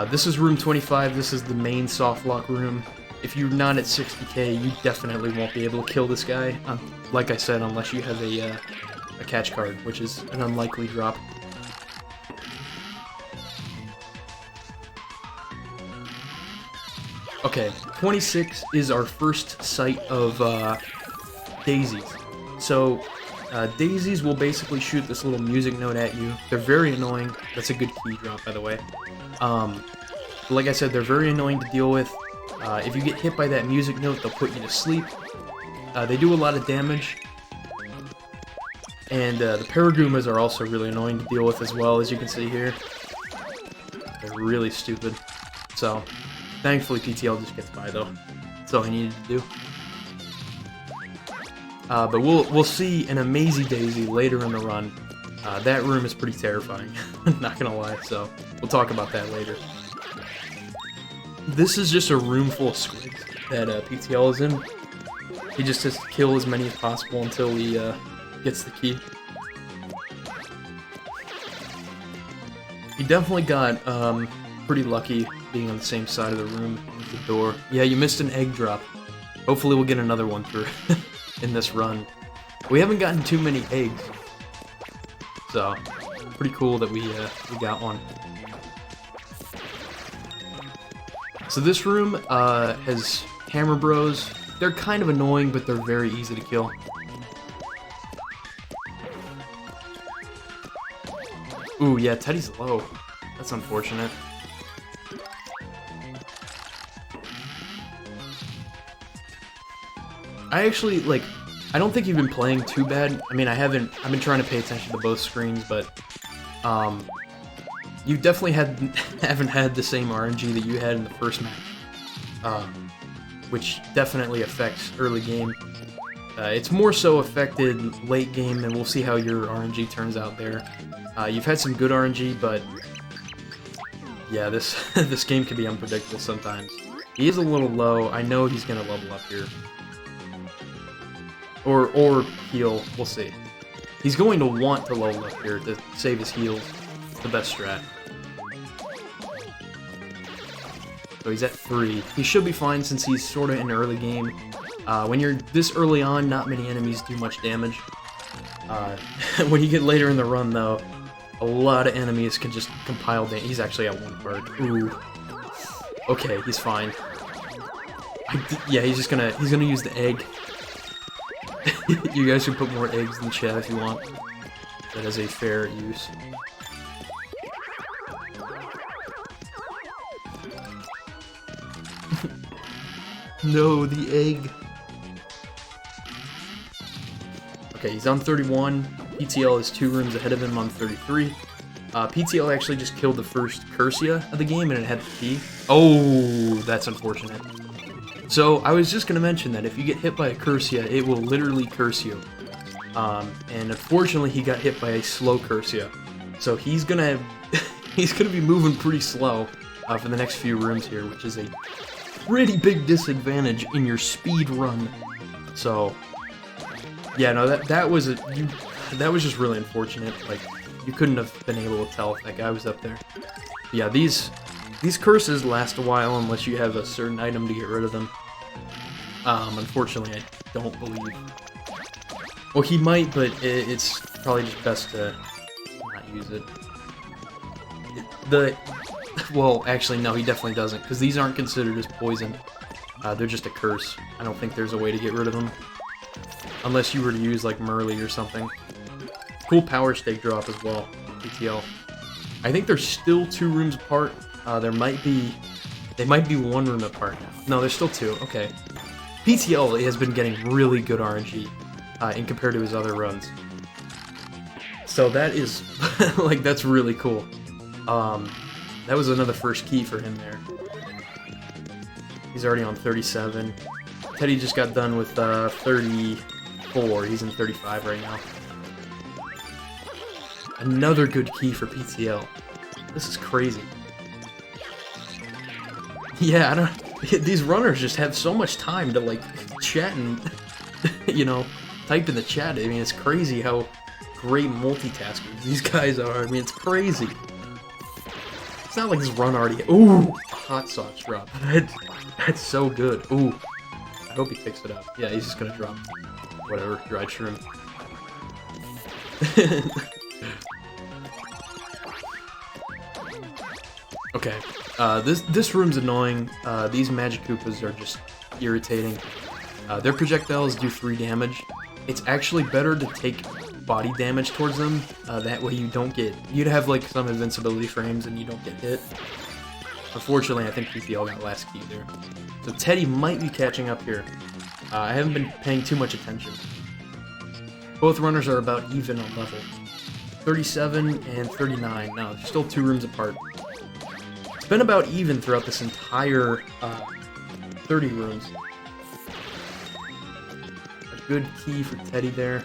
This is room 25, this is the main soft lock room. If you're not at 60k, you definitely won't be able to kill this guy. Like I said, unless you have a catch card, which is an unlikely drop. Okay, 26 is our first sight of daisies. So, daisies will basically shoot this little music note at you. They're very annoying. That's a good key drop, by the way. Like I said, they're very annoying to deal with. If you get hit by that music note, they'll put you to sleep. They do a lot of damage. And the Paragumas are also really annoying to deal with as well, as you can see here. They're really stupid. So, thankfully PTL just gets by though. That's all he needed to do. But we'll see an Amazing Daisy later in the run. That room is pretty terrifying, not gonna lie, so we'll talk about that later. This is just a room full of squids that PTL is in. He just has to kill as many as possible until he gets the key. He definitely got pretty lucky being on the same side of the room with the door. Yeah, you missed an egg drop. Hopefully we'll get another one through in this run. We haven't gotten too many eggs, so pretty cool that we got one. So this room has Hammer Bros. They're kind of annoying, but they're very easy to kill. Ooh, yeah, Teddy's low. That's unfortunate. I actually, I don't think you've been playing too bad. I mean, I've been trying to pay attention to both screens, but, you definitely haven't had the same RNG that you had in the first match, which definitely affects early game. It's more so affected late game, and we'll see how your RNG turns out there. You've had some good RNG, but yeah, this game can be unpredictable sometimes. He is a little low. I know he's gonna level up here, or heal. We'll see. He's going to want to level up here to save his heals. It's the best strat. So he's at 3. He should be fine since he's sort of in early game. When you're this early on, not many enemies do much damage. When you get later in the run, though, a lot of enemies can just compile damage. He's actually at 1 heart. Ooh. Okay, he's fine. Yeah, he's gonna use the egg. You guys can put more eggs in the chat if you want. That is a fair use. No, the egg. Okay, he's on 31. PTL is 2 rooms ahead of him on 33. PTL actually just killed the first Cursia of the game and it had the key. Oh, that's unfortunate. So, I was just going to mention that if you get hit by a Cursia, it will literally curse you. And unfortunately, he got hit by a slow Cursia. So he's going to he's gonna be moving pretty slow for the next few rooms here, which is a pretty big disadvantage in your speed run. So, yeah, no, that was just really unfortunate. Like, you couldn't have been able to tell if that guy was up there. But yeah, these curses last a while unless you have a certain item to get rid of them. Unfortunately, I don't believe. Well, he might, but it's probably just best to not use it. Well, actually, no, he definitely doesn't, because these aren't considered as poison. They're just a curse. I don't think there's a way to get rid of them. Unless you were to use, like, Merly or something. Cool power stake drop as well, PTL. I think they're still 2 rooms apart. They might be 1 room apart now. No, they're still 2, okay. PTL has been getting really good RNG in compared to his other runs. So that is, like, that's really cool. That was another first key for him there. He's already on 37. Teddy just got done with 34. He's in 35 right now. Another good key for PTL. This is crazy. Yeah, I don't... These runners just have so much time to, like, chat and, you know, type in the chat. I mean, it's crazy how great multitaskers these guys are. I mean, it's crazy. It's not like this run already... Ooh! A hot sauce drop. That's so good. Ooh. I hope he picks it up. Yeah, he's just gonna drop whatever. Dried shrimp. Okay. This room's annoying. These Magic Koopas are just irritating. Their projectiles do 3 damage. It's actually better to take body damage towards them. That way you don't get... You'd have, like, some invincibility frames and you don't get hit. Unfortunately, I think PTL got last key there. So Teddy might be catching up here. I haven't been paying too much attention. Both runners are about even on level. 37 and 39. No, they're still 2 rooms apart. It's been about even throughout this entire 30 rooms. A good key for Teddy there.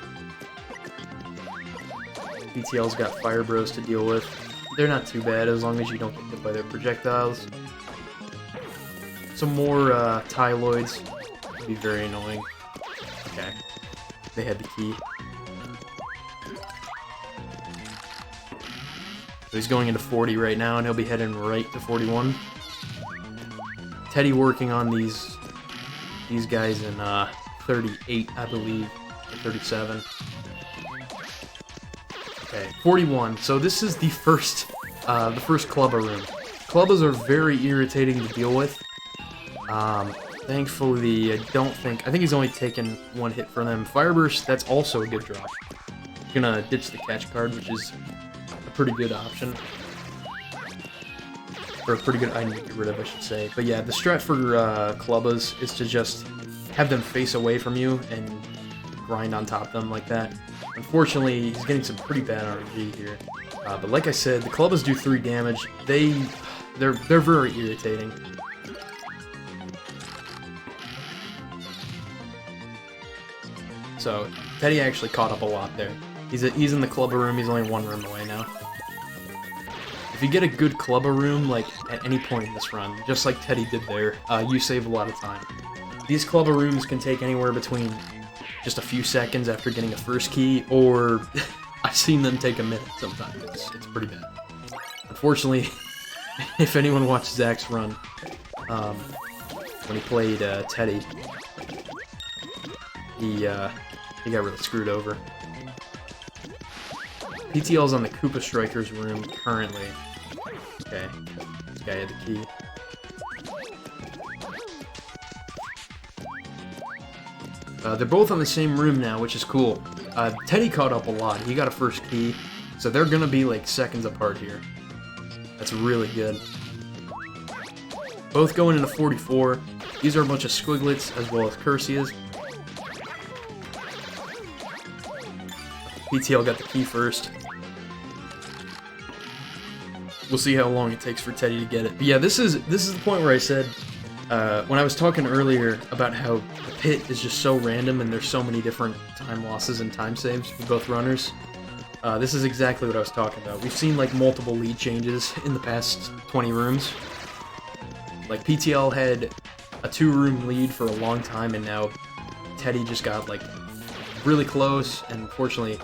PTL's got Fire Bros to deal with. They're not too bad as long as you don't get hit by their projectiles. Some more Tyloids would be very annoying. Okay. They had the key. So he's going into 40 right now, and he'll be heading right to 41. Teddy working on these guys in 38, I believe, or 37. Okay, 41. So this is the first Clubba room. Clubbas are very irritating to deal with. Thankfully, I think he's only taken 1 hit from them. Fireburst, that's also a good drop. You're gonna ditch the catch card, which is a pretty good option. Or a pretty good item to get rid of, I should say. But yeah, the strat for Clubbas is to just have them face away from you and grind on top of them like that. Unfortunately, he's getting some pretty bad RNG here. But like I said, the Clubbas do 3 damage. They're very irritating. So, Teddy actually caught up a lot there. He's in the Clubba room, he's only 1 room away now. If you get a good Clubba room, like, at any point in this run, just like Teddy did there, you save a lot of time. These Clubba rooms can take anywhere between just a few seconds after getting a first key, or I've seen them take a minute sometimes. It's pretty bad. Unfortunately, if anyone watched Zach's run, when he played Teddy, he got really screwed over. PTL's on the Koopa Striker's room currently. Okay, this guy had the key. They're both on the same room now, which is cool. Teddy caught up a lot. He got a first key, so they're gonna be like seconds apart here. That's really good. Both going into 44. These are a bunch of squiglets as well as Cursias. PTL got the key first. We'll see how long it takes for Teddy to get it. But yeah, this is the point where I said when I was talking earlier about how the pit is just so random and there's so many different time losses and time saves for both runners. This is exactly what I was talking about. We've seen like multiple lead changes in the past 20 rooms. Like PTL had a 2-room lead for a long time, and now Teddy just got like really close, and unfortunately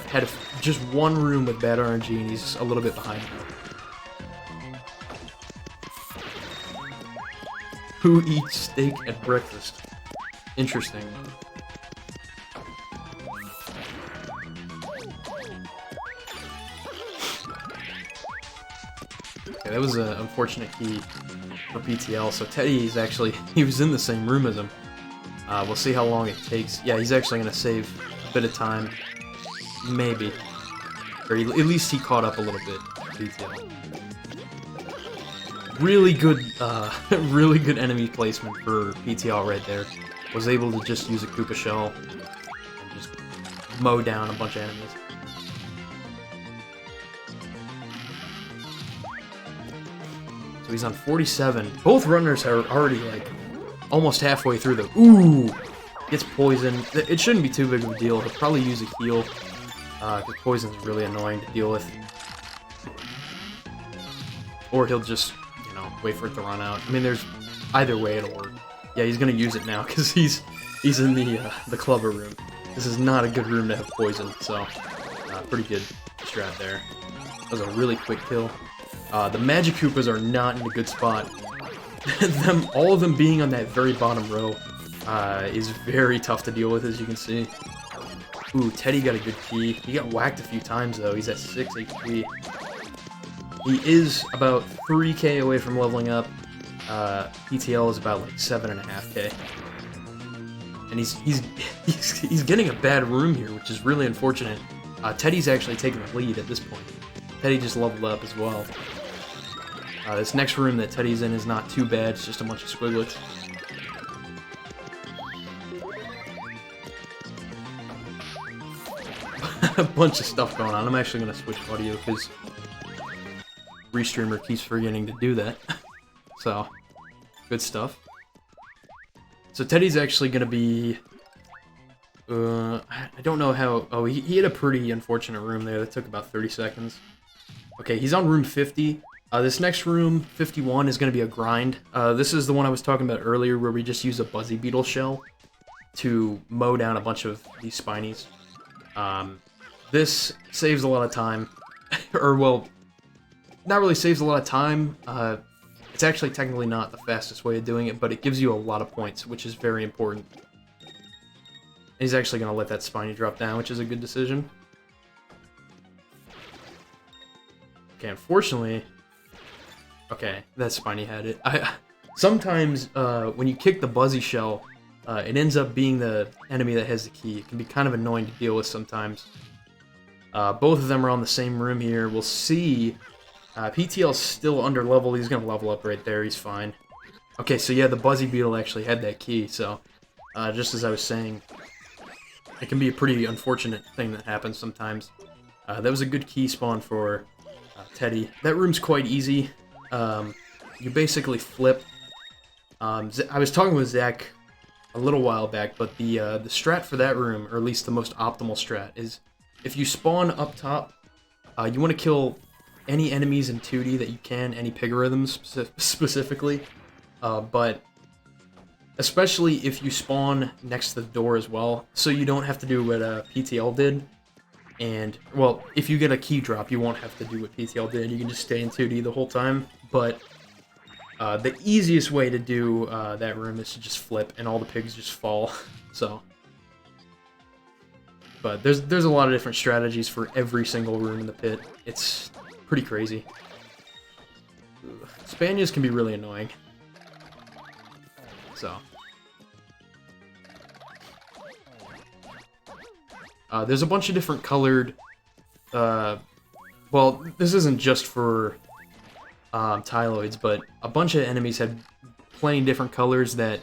had just 1 room with bad RNG, and he's a little bit behind now. Who eats steak at breakfast? Interesting. Okay, that was an unfortunate key for PTL. So Teddy is he was in the same room as him. We'll see how long it takes. Yeah, he's actually going to save a bit of time. Maybe. Or at least he caught up a little bit, PTL. Really good enemy placement for PTL right there. Was able to just use a Koopa Shell and just mow down a bunch of enemies. So he's on 47. Both runners are already like almost halfway through the... Ooh! Gets poisoned. It shouldn't be too big of a deal. He'll probably use a heal. Because poison's really annoying to deal with. Or he'll just, you know, wait for it to run out. I mean, there's... Either way, it'll work. Yeah, he's gonna use it now, because he's in the clubber room. This is not a good room to have poison, so... pretty good strat there. That was a really quick kill. The Magic Koopas are not in a good spot. All of them being on that very bottom row is very tough to deal with, as you can see. Ooh, Teddy got a good key. He got whacked a few times, though. He's at 6 HP. He is about 3k away from leveling up. PTL is about like 7.5k. And he's getting a bad room here, which is really unfortunate. Teddy's actually taking the lead at this point. Teddy just leveled up as well. This next room that Teddy's in is not too bad. It's just a bunch of squiglets. A bunch of stuff going on. I'm actually going to switch audio because Restreamer keeps forgetting to do that. So, good stuff. So Teddy's actually going to be... I don't know how... Oh, he had a pretty unfortunate room there that took about 30 seconds. Okay, he's on room 50. This next room, 51, is going to be a grind. This is the one I was talking about earlier where we just use a Buzzy Beetle shell to mow down a bunch of these Spinies. This saves a lot of time. Or, well, not really saves a lot of time. It's actually technically not the fastest way of doing it, but it gives you a lot of points, which is very important. And he's actually going to let that Spiny drop down, which is a good decision. Okay, unfortunately... Okay, that Spiny had it. Sometimes, when you kick the Buzzy Shell, it ends up being the enemy that has the key. It can be kind of annoying to deal with sometimes. Both of them are on the same room here. We'll see. PTL's still under level. He's going to level up right there. He's fine. Okay, so yeah, the Buzzy Beetle actually had that key. So, just as I was saying, it can be a pretty unfortunate thing that happens sometimes. That was a good key spawn for Teddy. That room's quite easy. You basically flip. I was talking with Zach a little while back, but the strat for that room, or at least the most optimal strat, is if you spawn up top, you want to kill any enemies in 2D that you can, any Pigorhythms specifically, but especially if you spawn next to the door as well, so you don't have to do what PTL did. And, well, if you get a key drop, you won't have to do what PTL did. You can just stay in 2D the whole time. But the easiest way to do that room is to just flip, and all the pigs just fall. So, but there's a lot of different strategies for every single room in the pit. It's pretty crazy. Spaniards can be really annoying. So, there's a bunch of different colored, well, this isn't just for Tyloids, but a bunch of enemies have plain different colors that,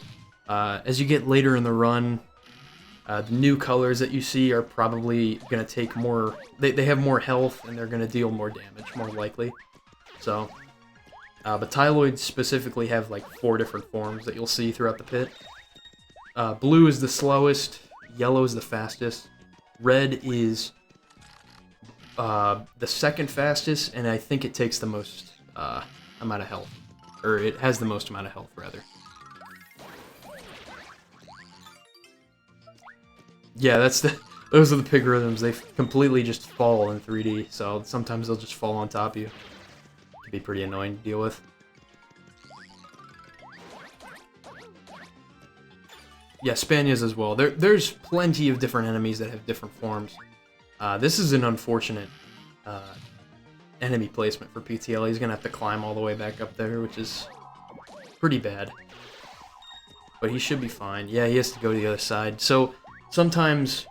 as you get later in the run, the new colors that you see are probably going to take more, they have more health, and they're going to deal more damage, more likely. So, but Tyloids specifically have like 4 different forms that you'll see throughout the pit. Blue is the slowest, yellow is the fastest, red is the second fastest, and I think it takes the most amount of health. Or it has the most amount of health, rather. Yeah, those are the pig rhythms. They completely just fall in 3D, so sometimes they'll just fall on top of you. Can be pretty annoying to deal with. Yeah, Spaniards as well. There's plenty of different enemies that have different forms. This is an unfortunate enemy placement for PTL. He's gonna have to climb all the way back up there, which is pretty bad. But he should be fine. Yeah, he has to go to the other side. So sometimes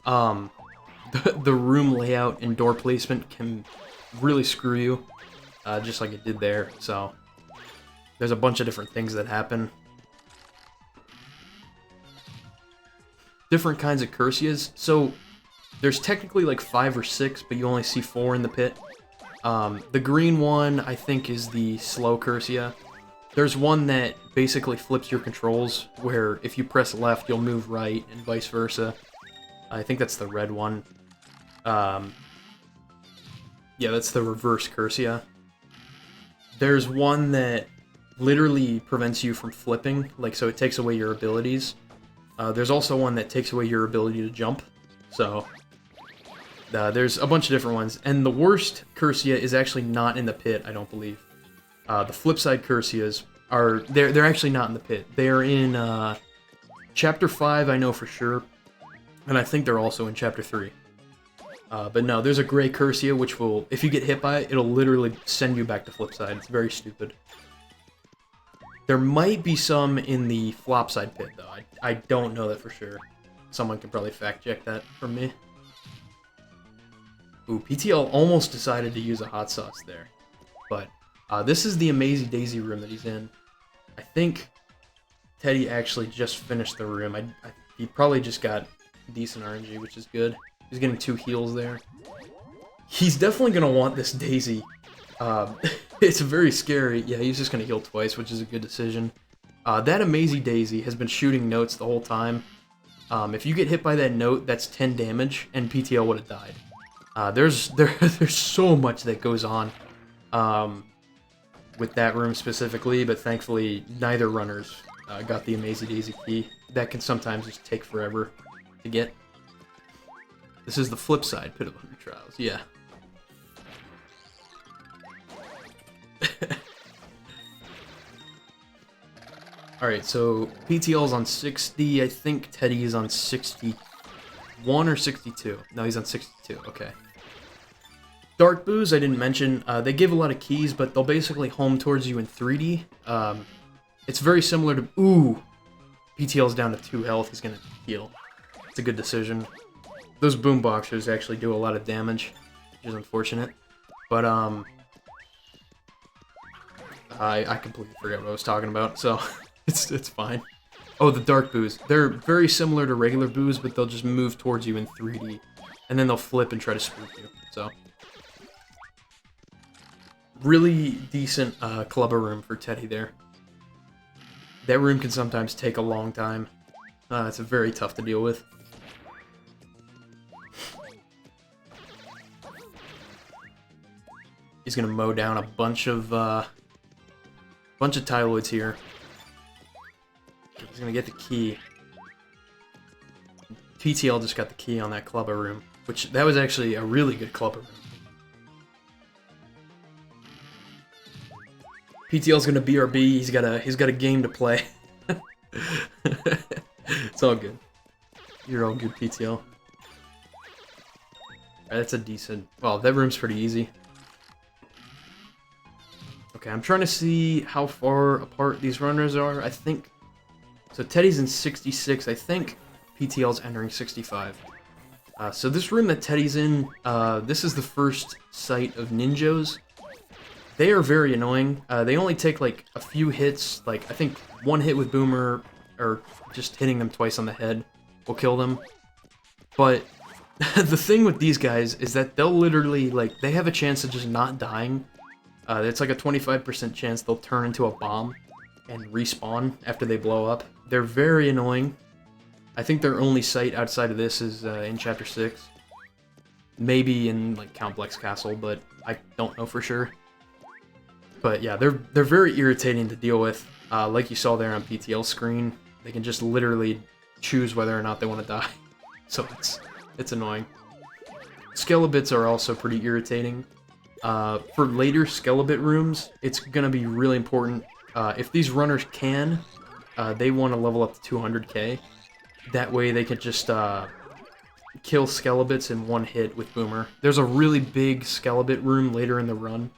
the room layout and door placement can really screw you, just like it did there. So there's a bunch of different things that happen. Different kinds of Cursias. So there's technically like 5 or 6, but you only see 4 in the pit. The green one, I think, is the slow Cursia. There's one that basically flips your controls, where if you press left, you'll move right, and vice versa. I think that's the red one. Yeah, that's the reverse Cursia. There's one that literally prevents you from flipping, like, so it takes away your abilities. There's also one that takes away your ability to jump, so there's a bunch of different ones. And the worst Cursia is actually not in the pit, I don't believe. The flip side Cursias are, they're actually not in the pit. They're in Chapter 5, I know for sure, and I think they're also in Chapter 3. But no, there's a gray Cursia, which will, if you get hit by it, it'll literally send you back to flip side. It's very stupid. There might be some in the flop side pit, though. I don't know that for sure. Someone can probably fact check that from me. Ooh, PTL almost decided to use a hot sauce there. But this is the Amazing Daisy room that he's in. I think Teddy actually just finished the room. He probably just got decent RNG, which is good. He's getting 2 heals there. He's definitely going to want this Daisy. It's very scary. Yeah, he's just going to heal twice, which is a good decision. That Amazing Daisy has been shooting notes the whole time. If you get hit by that note, that's 10 damage, and PTL would have died. There's so much that goes on with that room specifically, but thankfully neither runners got the Amazing Daisy key. That can sometimes just take forever to get. This is the flip side, Pit of 100 Trials, yeah. Alright, so PTL's on 60, I think Teddy is on 61 or 62. No, he's on 62, okay. Dark Boos, I didn't mention, they give a lot of keys, but they'll basically home towards you in 3D. It's very similar to... Ooh! PTL's down to 2 health, he's gonna heal. It's a good decision. Those boomboxers actually do a lot of damage, which is unfortunate. But, I completely forgot what I was talking about, so it's fine. Oh, the Dark Boos. They're very similar to regular Boos, but they'll just move towards you in 3D. And then they'll flip and try to spook you, so... Really decent clubber room for Teddy there. That room can sometimes take a long time. It's very tough to deal with. He's gonna mow down a bunch of Tyloids here. He's gonna get the key. PTL just got the key on that clubber room, which that was actually a really good clubber room. PTL's gonna BRB. He's got a game to play. It's all good. You're all good, PTL. Alright, that's a decent. Well, that room's pretty easy. Okay, I'm trying to see how far apart these runners are. I think so. Teddy's in 66. I think PTL's entering 65. So this room that Teddy's in, this is the first sight of Ninjos. They are very annoying. They only take like a few hits. Like I think one hit with Boomer, or just hitting them twice on the head, will kill them. But the thing with these guys is that they'll literally, like, they have a chance of just not dying. It's like a 25% chance they'll turn into a bomb and respawn after they blow up. They're very annoying. I think their only sight outside of this is in Chapter 6. Maybe in, like, Count Bleck's castle, but I don't know for sure. But yeah, they're very irritating to deal with. Like you saw there on PTL's screen, they can just literally choose whether or not they want to die. So it's annoying. Skelebits are also pretty irritating. For later Skelebit rooms, it's going to be really important. If these runners can, they want to level up to 200k. That way they can just kill Skelebits in one hit with Boomer. There's a really big Skelebit room later in the run.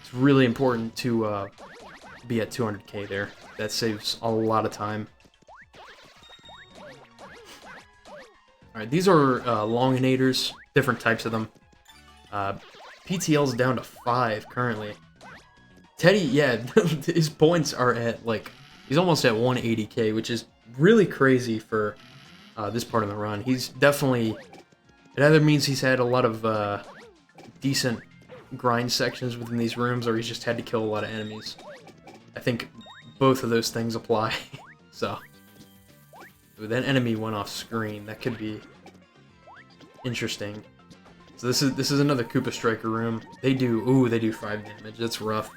It's really important to be at 200k there. That saves a lot of time. Alright, these are Longinators, different types of them. PTL's down to 5 currently. Teddy, yeah, his points are at, like, he's almost at 180k, which is really crazy for this part of the run. He's definitely, it either means he's had a lot of decent grind sections within these rooms, or he's just had to kill a lot of enemies. I think both of those things apply. So, ooh, that enemy went off screen. That could be interesting. So this is another Koopa Striker room. They do 5 damage. That's rough.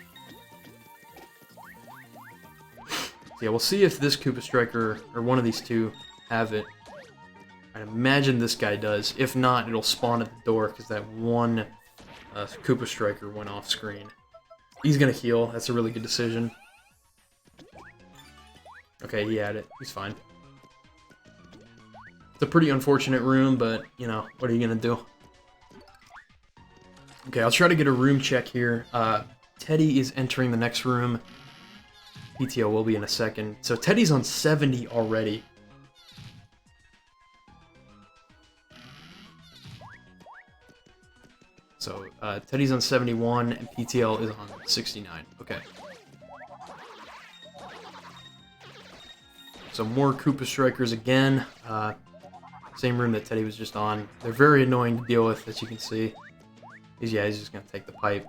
So yeah, we'll see if this Koopa Striker or one of these two have it. I imagine this guy does. If not, it'll spawn at the door because that one Koopa Striker went off screen. He's gonna heal. That's a really good decision. Okay, he had it. He's fine. It's a pretty unfortunate room, but, you know, what are you gonna do? Okay, I'll try to get a room check here. Teddy is entering the next room. PTO will be in a second. So Teddy's on 70 already. So Teddy's on 71 and PTL is on 69. Okay. So more Koopa Strikers again. Same room that Teddy was just on. They're very annoying to deal with, as you can see. He's just gonna take the pipe.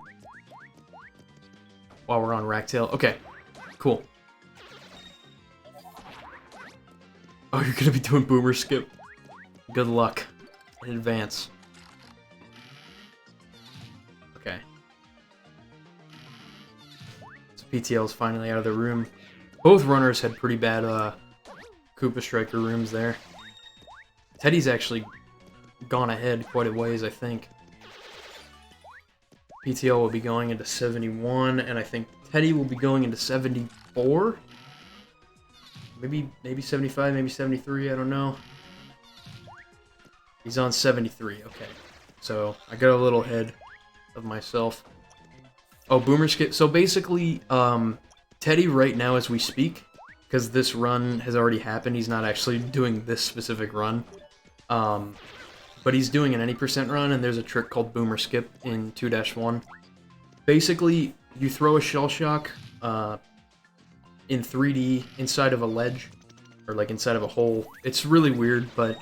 While we're on Racktail. Okay, cool. Oh, you're gonna be doing Boomer Skip. Good luck in advance. Okay. So PTL's finally out of the room. Both runners had pretty bad Koopa Striker rooms there. Teddy's actually gone ahead quite a ways, I think. PTL will be going into 71, and I think Teddy will be going into 74? Maybe 75, maybe 73, I don't know. He's on 73, okay. So, I got a little ahead of myself. Oh, Boomer Skip. So basically, Teddy right now as we speak, because this run has already happened, he's not actually doing this specific run. But he's doing an any percent run, and there's a trick called Boomer Skip in 2-1. Basically, you throw a shell shock in 3D inside of a ledge, or like inside of a hole. It's really weird, but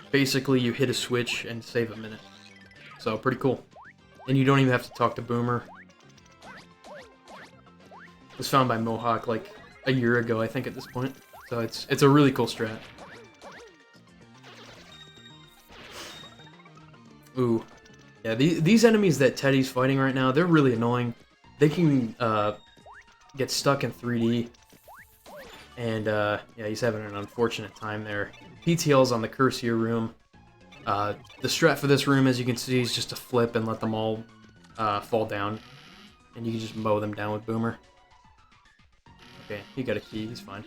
basically you hit a switch and save a minute. So, pretty cool. And you don't even have to talk to Boomer. It was found by Mohawk like a year ago, I think, at this point. So it's a really cool strat. Ooh. Yeah, these enemies that Teddy's fighting right now, they're really annoying. They can get stuck in 3D. And, yeah, he's having an unfortunate time there. PTL's on the Cursier room. The strat for this room, as you can see, is just to flip and let them all fall down. And you can just mow them down with Boomer. Okay, he got a key, he's fine.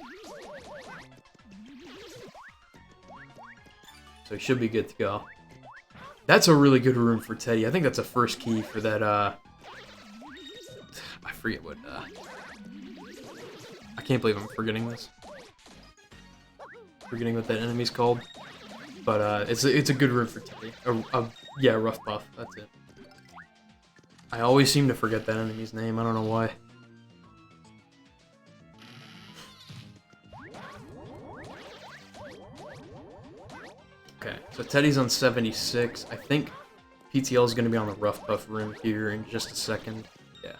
So he should be good to go. That's a really good room for Teddy. I think that's a first key for that, I forget what, I can't believe I'm forgetting this. Forgetting what that enemy's called. But, it's a good room for Teddy. Yeah, Rough Buff, that's it. I always seem to forget that enemy's name, I don't know why. Okay, so Teddy's on 76. I think PTL is going to be on the Rough Buff room here in just a second. Yeah.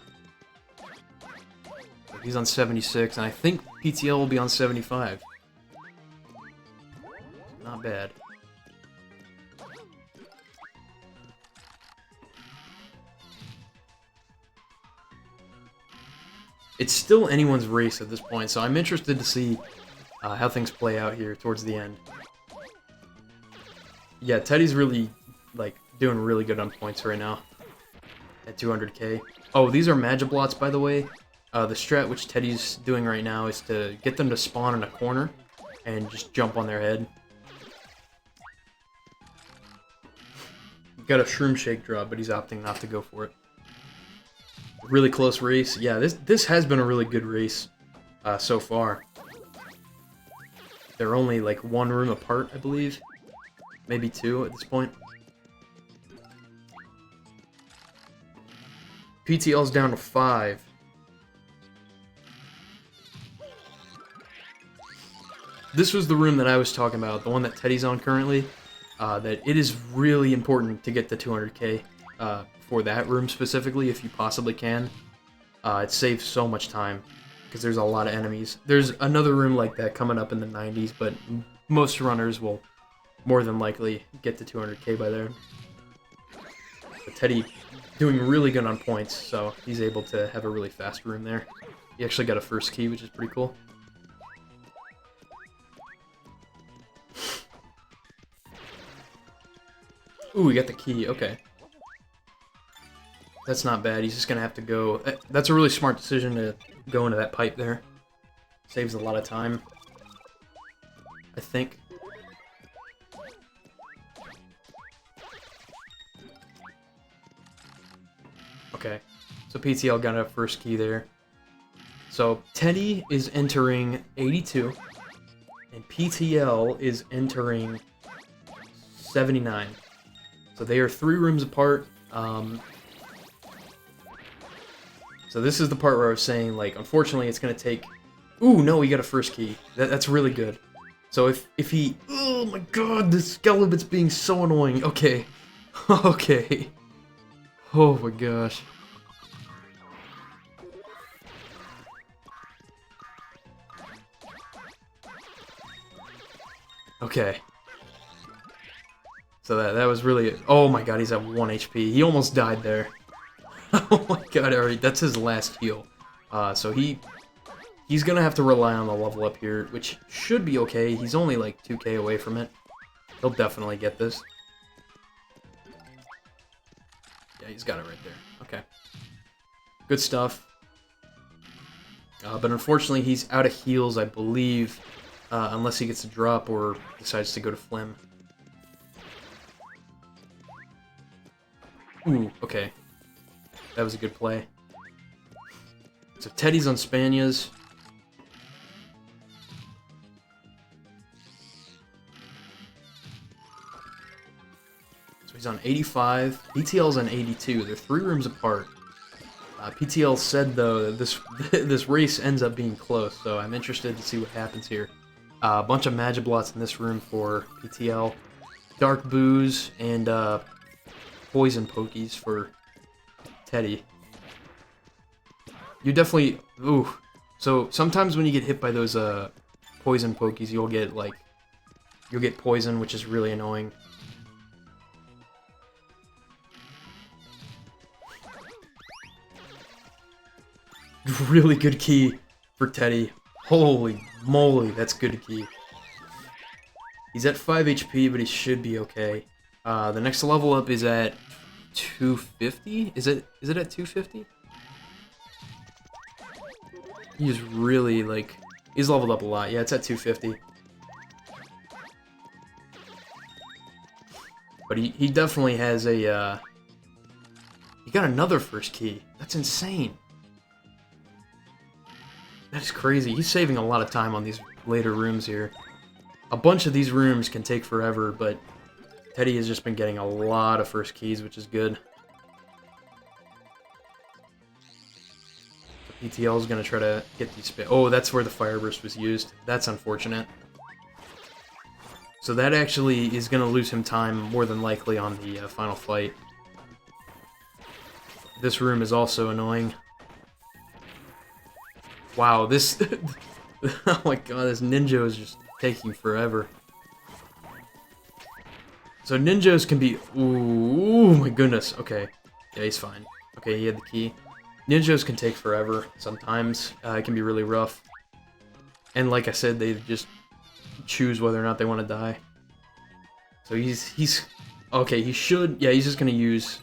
So he's on 76, and I think PTL will be on 75. Not bad. It's still anyone's race at this point, so I'm interested to see how things play out here towards the end. Yeah, Teddy's really, like, doing really good on points right now. At 200k. Oh, these are Magiblots, by the way. The strat which Teddy's doing right now is to get them to spawn in a corner and just jump on their head. Got a Shroom Shake drop, but he's opting not to go for it. Really close race. Yeah, this has been a really good race so far. They're only, like, one room apart, I believe. Maybe two at this point. PTL's down to 5. This was the room that I was talking about, the one that Teddy's on currently. That it is really important to get to 200k for that room specifically, if you possibly can. It saves so much time, because there's a lot of enemies. There's another room like that coming up in the 90s, but most runners will more than likely get to 200k by there. But Teddy doing really good on points, so he's able to have a really fast room there. He actually got a first key, which is pretty cool. Ooh, we got the key, okay. That's not bad, he's just gonna have to go... That's a really smart decision to go into that pipe there. Saves a lot of time, I think. Okay, so PTL got a first key there. So Teddy is entering 82, and PTL is entering 79. So they are 3 rooms apart. So this is the part where I was saying, like, unfortunately it's going to take... Ooh, no, he got a first key. That's really good. So if he... Oh my god, this Skelebit's being so annoying. Okay. Okay. Oh my gosh. Okay. So that was really... Oh my god, he's at 1 HP. He almost died there. Oh my god, alright, that's his last heal. So he's gonna have to rely on the level up here, which should be okay. He's only like 2k away from it. He'll definitely get this. Yeah, he's got it right there. Okay. Good stuff. But unfortunately, he's out of heals, I believe, unless he gets a drop or decides to go to Flim. Ooh, okay. That was a good play. So Teddy's on Spanias. So he's on 85. PTL's on 82. They're 3 rooms apart. PTL said, though, that this race ends up being close, so I'm interested to see what happens here. A bunch of Magiblots in this room for PTL. Dark Booze and Poison Pokies for Teddy. You definitely... Ooh. So sometimes when you get hit by those Poison Pokies, you'll get poison, which is really annoying. Really good key for Teddy. Holy moly, that's good key. He's at 5 HP, but he should be okay. The next level up is at 250? Is it at 250? He's really, like... He's leveled up a lot. Yeah, it's at 250. But he definitely has a, He got another first key. That's insane. That's crazy. He's saving a lot of time on these later rooms here. A bunch of these rooms can take forever, but Teddy has just been getting a lot of first keys, which is good. PTL is going to try to get these... Oh, that's where the Fire Burst was used. That's unfortunate. So that actually is going to lose him time, more than likely, on the final fight. This room is also annoying. Wow, this... Oh my god, this Ninja is just taking forever. So Ninjas can be... Ooh, my goodness. Okay. Yeah, he's fine. Okay, he had the key. Ninjas can take forever sometimes. It can be really rough. And like I said, they just choose whether or not they want to die. So he's... Okay, he should... Yeah, he's just going to use...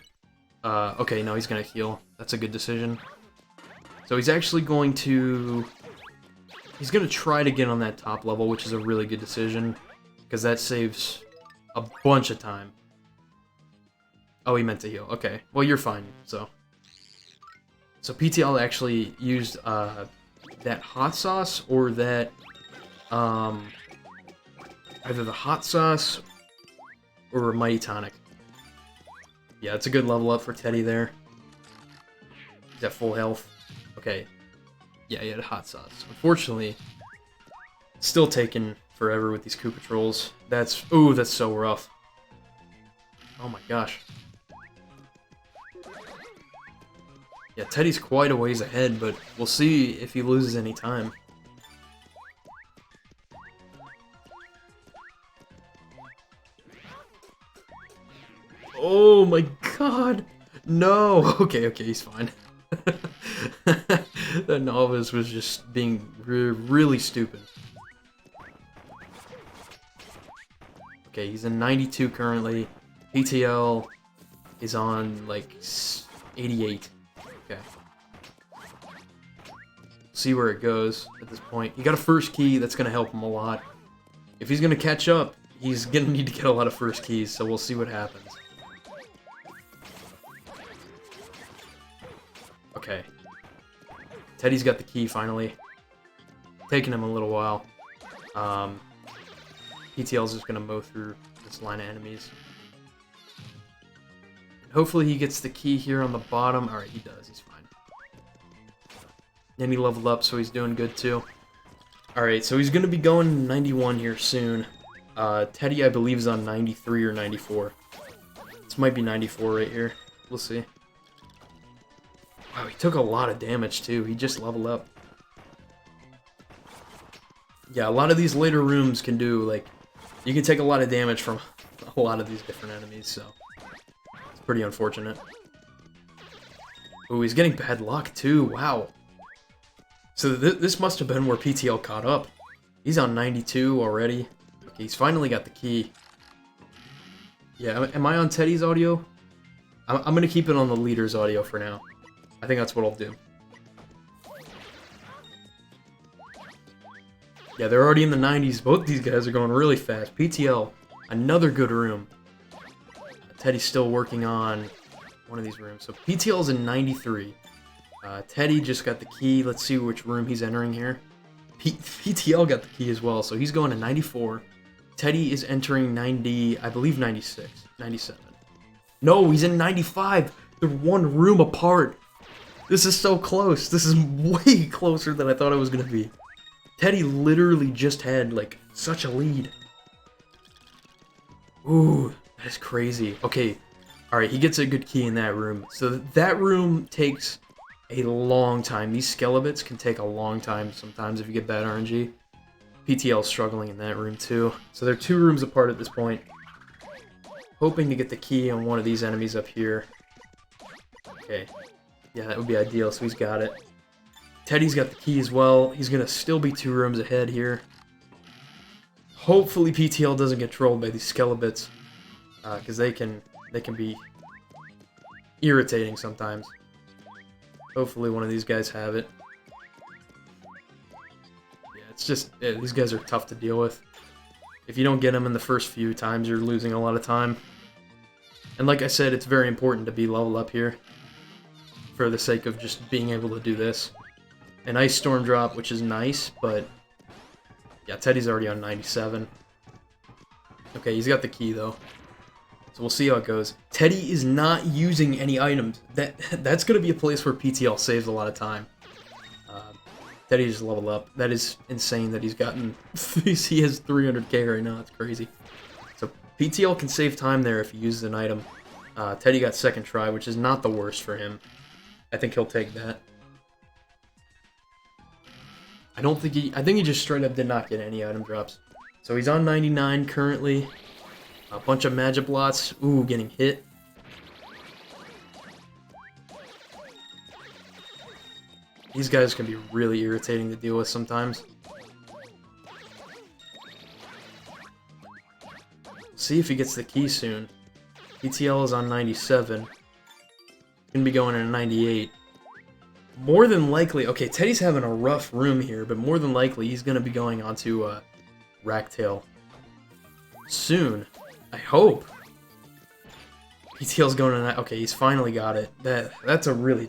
Okay, no, he's going to heal. That's a good decision. So he's actually going to... He's going to try to get on that top level, which is a really good decision. Because that saves a bunch of time. Oh, he meant to heal. Okay, well, you're fine, so... So PTL actually used that hot sauce or that either the hot sauce or a Mighty Tonic. Yeah, it's a good level up for Teddy there. He's at full health. Okay. Yeah, he had a hot sauce. Unfortunately, it's still taking forever with these Koopa Trolls. That's... Ooh, that's so rough. Oh my gosh. Yeah, Teddy's quite a ways ahead, but we'll see if he loses any time. Oh my god! No! Okay, he's fine. That novice was just being really stupid. Okay, he's in 92 currently. PTL is on, like, 88. Okay. See where it goes at this point. He got a first key, that's going to help him a lot. If he's going to catch up, he's going to need to get a lot of first keys, so we'll see what happens. Okay. Teddy's got the key, finally. Taking him a little while. PTL's just going to mow through this line of enemies. Hopefully he gets the key here on the bottom. Alright, he does. He's fine. And he leveled up, so he's doing good too. Alright, so he's going to be going 91 here soon. Teddy, I believe, is on 93 or 94. This might be 94 right here. We'll see. Wow, he took a lot of damage too. He just leveled up. Yeah, a lot of these later rooms can do, like... You can take a lot of damage from a lot of these different enemies, so... It's pretty unfortunate. Oh, he's getting bad luck too, wow. So this must have been where PTL caught up. He's on 92 already. Okay, he's finally got the key. Yeah, am I on Teddy's audio? I'm gonna keep it on the leader's audio for now. I think that's what I'll do. Yeah, they're already in the 90s. Both these guys are going really fast. PTL, another good room. Teddy's still working on one of these rooms. So PTL's in 93. Teddy just got the key. Let's see which room he's entering here. PTL got the key as well, so he's going to 94. Teddy is entering 90, I believe 96, 97. No, he's in 95. They're one room apart. This is so close. This is way closer than I thought it was going to be. Teddy literally just had, like, such a lead. Ooh, that's crazy. Okay, alright, he gets a good key in that room. So that room takes a long time. These Skelebits can take a long time sometimes if you get bad RNG. PTL's struggling in that room too. So they're 2 rooms apart at this point. Hoping to get the key on one of these enemies up here. Okay. Yeah, that would be ideal, so he's got it. Teddy's got the key as well. He's gonna still be 2 rooms ahead here. Hopefully PTL doesn't get trolled by these skelebits, because they can be irritating sometimes. Hopefully one of these guys have it. Yeah, it's just these guys are tough to deal with. If you don't get them in the first few times, you're losing a lot of time. And like I said, it's very important to be level up here for the sake of just being able to do this. An Ice Storm drop, which is nice, but yeah, Teddy's already on 97. Okay, he's got the key though, so we'll see how it goes. Teddy is not using any items. That's going to be a place where PTL saves a lot of time. Teddy just leveled up. That is insane that he's gotten... he has 300k right now. It's crazy. So PTL can save time there if he uses an item. Teddy got second try, which is not the worst for him. I think he'll take that. I think he just straight up did not get any item drops. So he's on 99 currently. A bunch of magic blots. Ooh, getting hit. These guys can be really irritating to deal with sometimes. See if he gets the key soon. PTL is on 97. Gonna be going in 98. More than likely, okay, Teddy's having a rough room here, but more than likely he's gonna be going onto Racktail soon. I hope. PTL's going to... Okay, he's finally got it. That's a really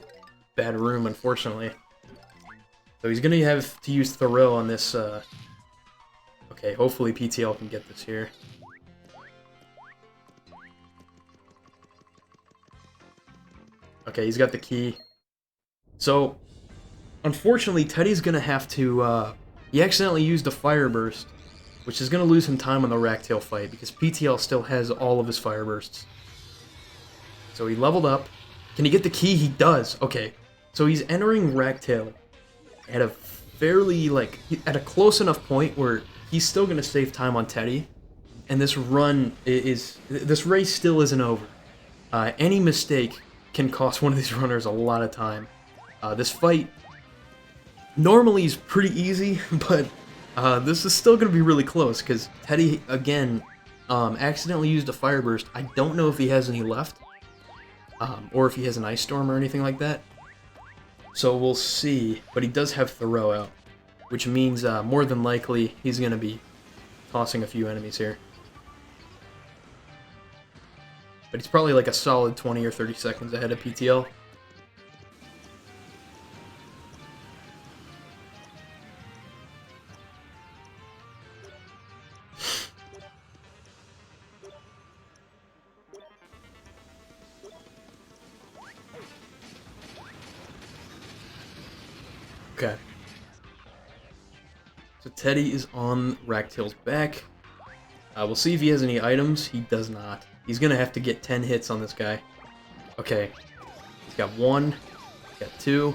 bad room, unfortunately. So he's going to have to use Thoreau on this... Okay, hopefully PTL can get this here. Okay, he's got the key. So, unfortunately, Teddy's going to have to... He accidentally used a Fire Burst, which is going to lose him time on the Racktail fight, because PTL still has all of his Fire Bursts. So he leveled up. Can he get the key? He does. Okay. So he's entering Racktail at a fairly, like, at a close enough point where he's still going to save time on Teddy. And this run is... This race still isn't over. Any mistake can cost one of these runners a lot of time. This fight normally is pretty easy, but... this is still going to be really close, because Teddy, again, accidentally used a Fire Burst. I don't know if he has any left, or if he has an Ice Storm or anything like that. So we'll see, but he does have Thoreau out, which means more than likely he's going to be tossing a few enemies here. But he's probably like a solid 20 or 30 seconds ahead of PTL. Okay. So Teddy is on Racktail's back. We'll see if he has any items. He does not. He's going to have to get 10 hits on this guy. Okay. He's got 1. He's got 2.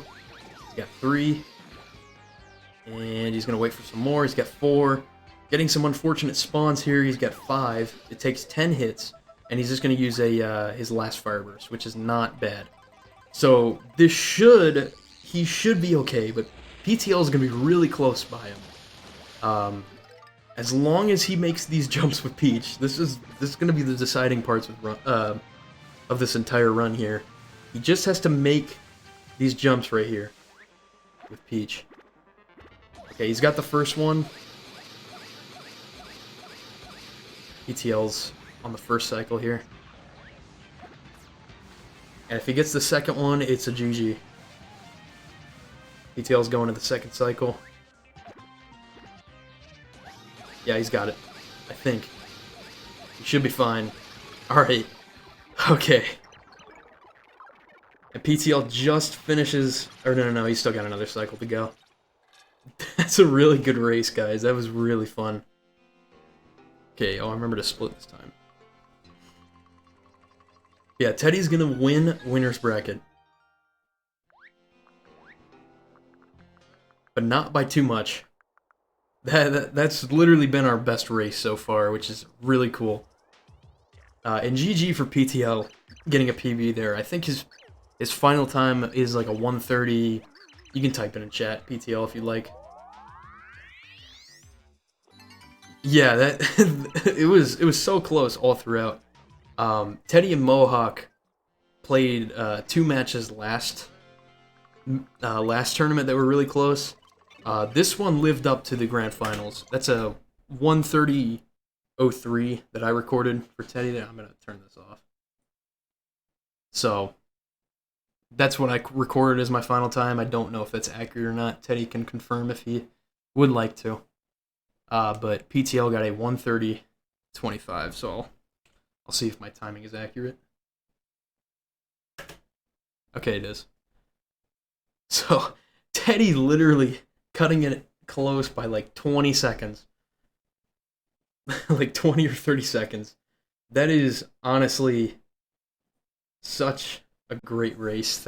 He's got 3. And he's going to wait for some more. He's got 4. Getting some unfortunate spawns here. He's got 5. It takes 10 hits. And he's just going to use his last Fire Burst, which is not bad. So this should... He should be okay, but PTL is going to be really close by him. As long as he makes these jumps with Peach, this is going to be the deciding parts of this entire run here. He just has to make these jumps right here with Peach. Okay, he's got the first one. PTL's on the first cycle here. And if he gets the second one, it's a GG. PTL's going to the second cycle. Yeah, he's got it. I think. He should be fine. Alright. Okay. And PTL just finishes... Or no, he's still got another cycle to go. That's a really good race, guys. That was really fun. Okay, I remember to split this time. Yeah, Teddy's gonna win winner's bracket. But not by too much. That's literally been our best race so far, which is really cool. And GG for PTL getting a PB there. I think his final time is like a 1:30, You can type it in chat, PTL, if you'd like. Yeah, that it was so close all throughout. Teddy and Mohawk played 2 matches last tournament that were really close. This one lived up to the grand finals. That's a 1:30:03 that I recorded for Teddy. I'm gonna turn this off. So that's what I recorded as my final time. I don't know if that's accurate or not. Teddy can confirm if he would like to. But PTL got a 1:30:25, so I'll see if my timing is accurate. Okay, it is. So Teddy literally cutting it close by like 20 seconds. Like 20 or 30 seconds. That is honestly such a great race. Thank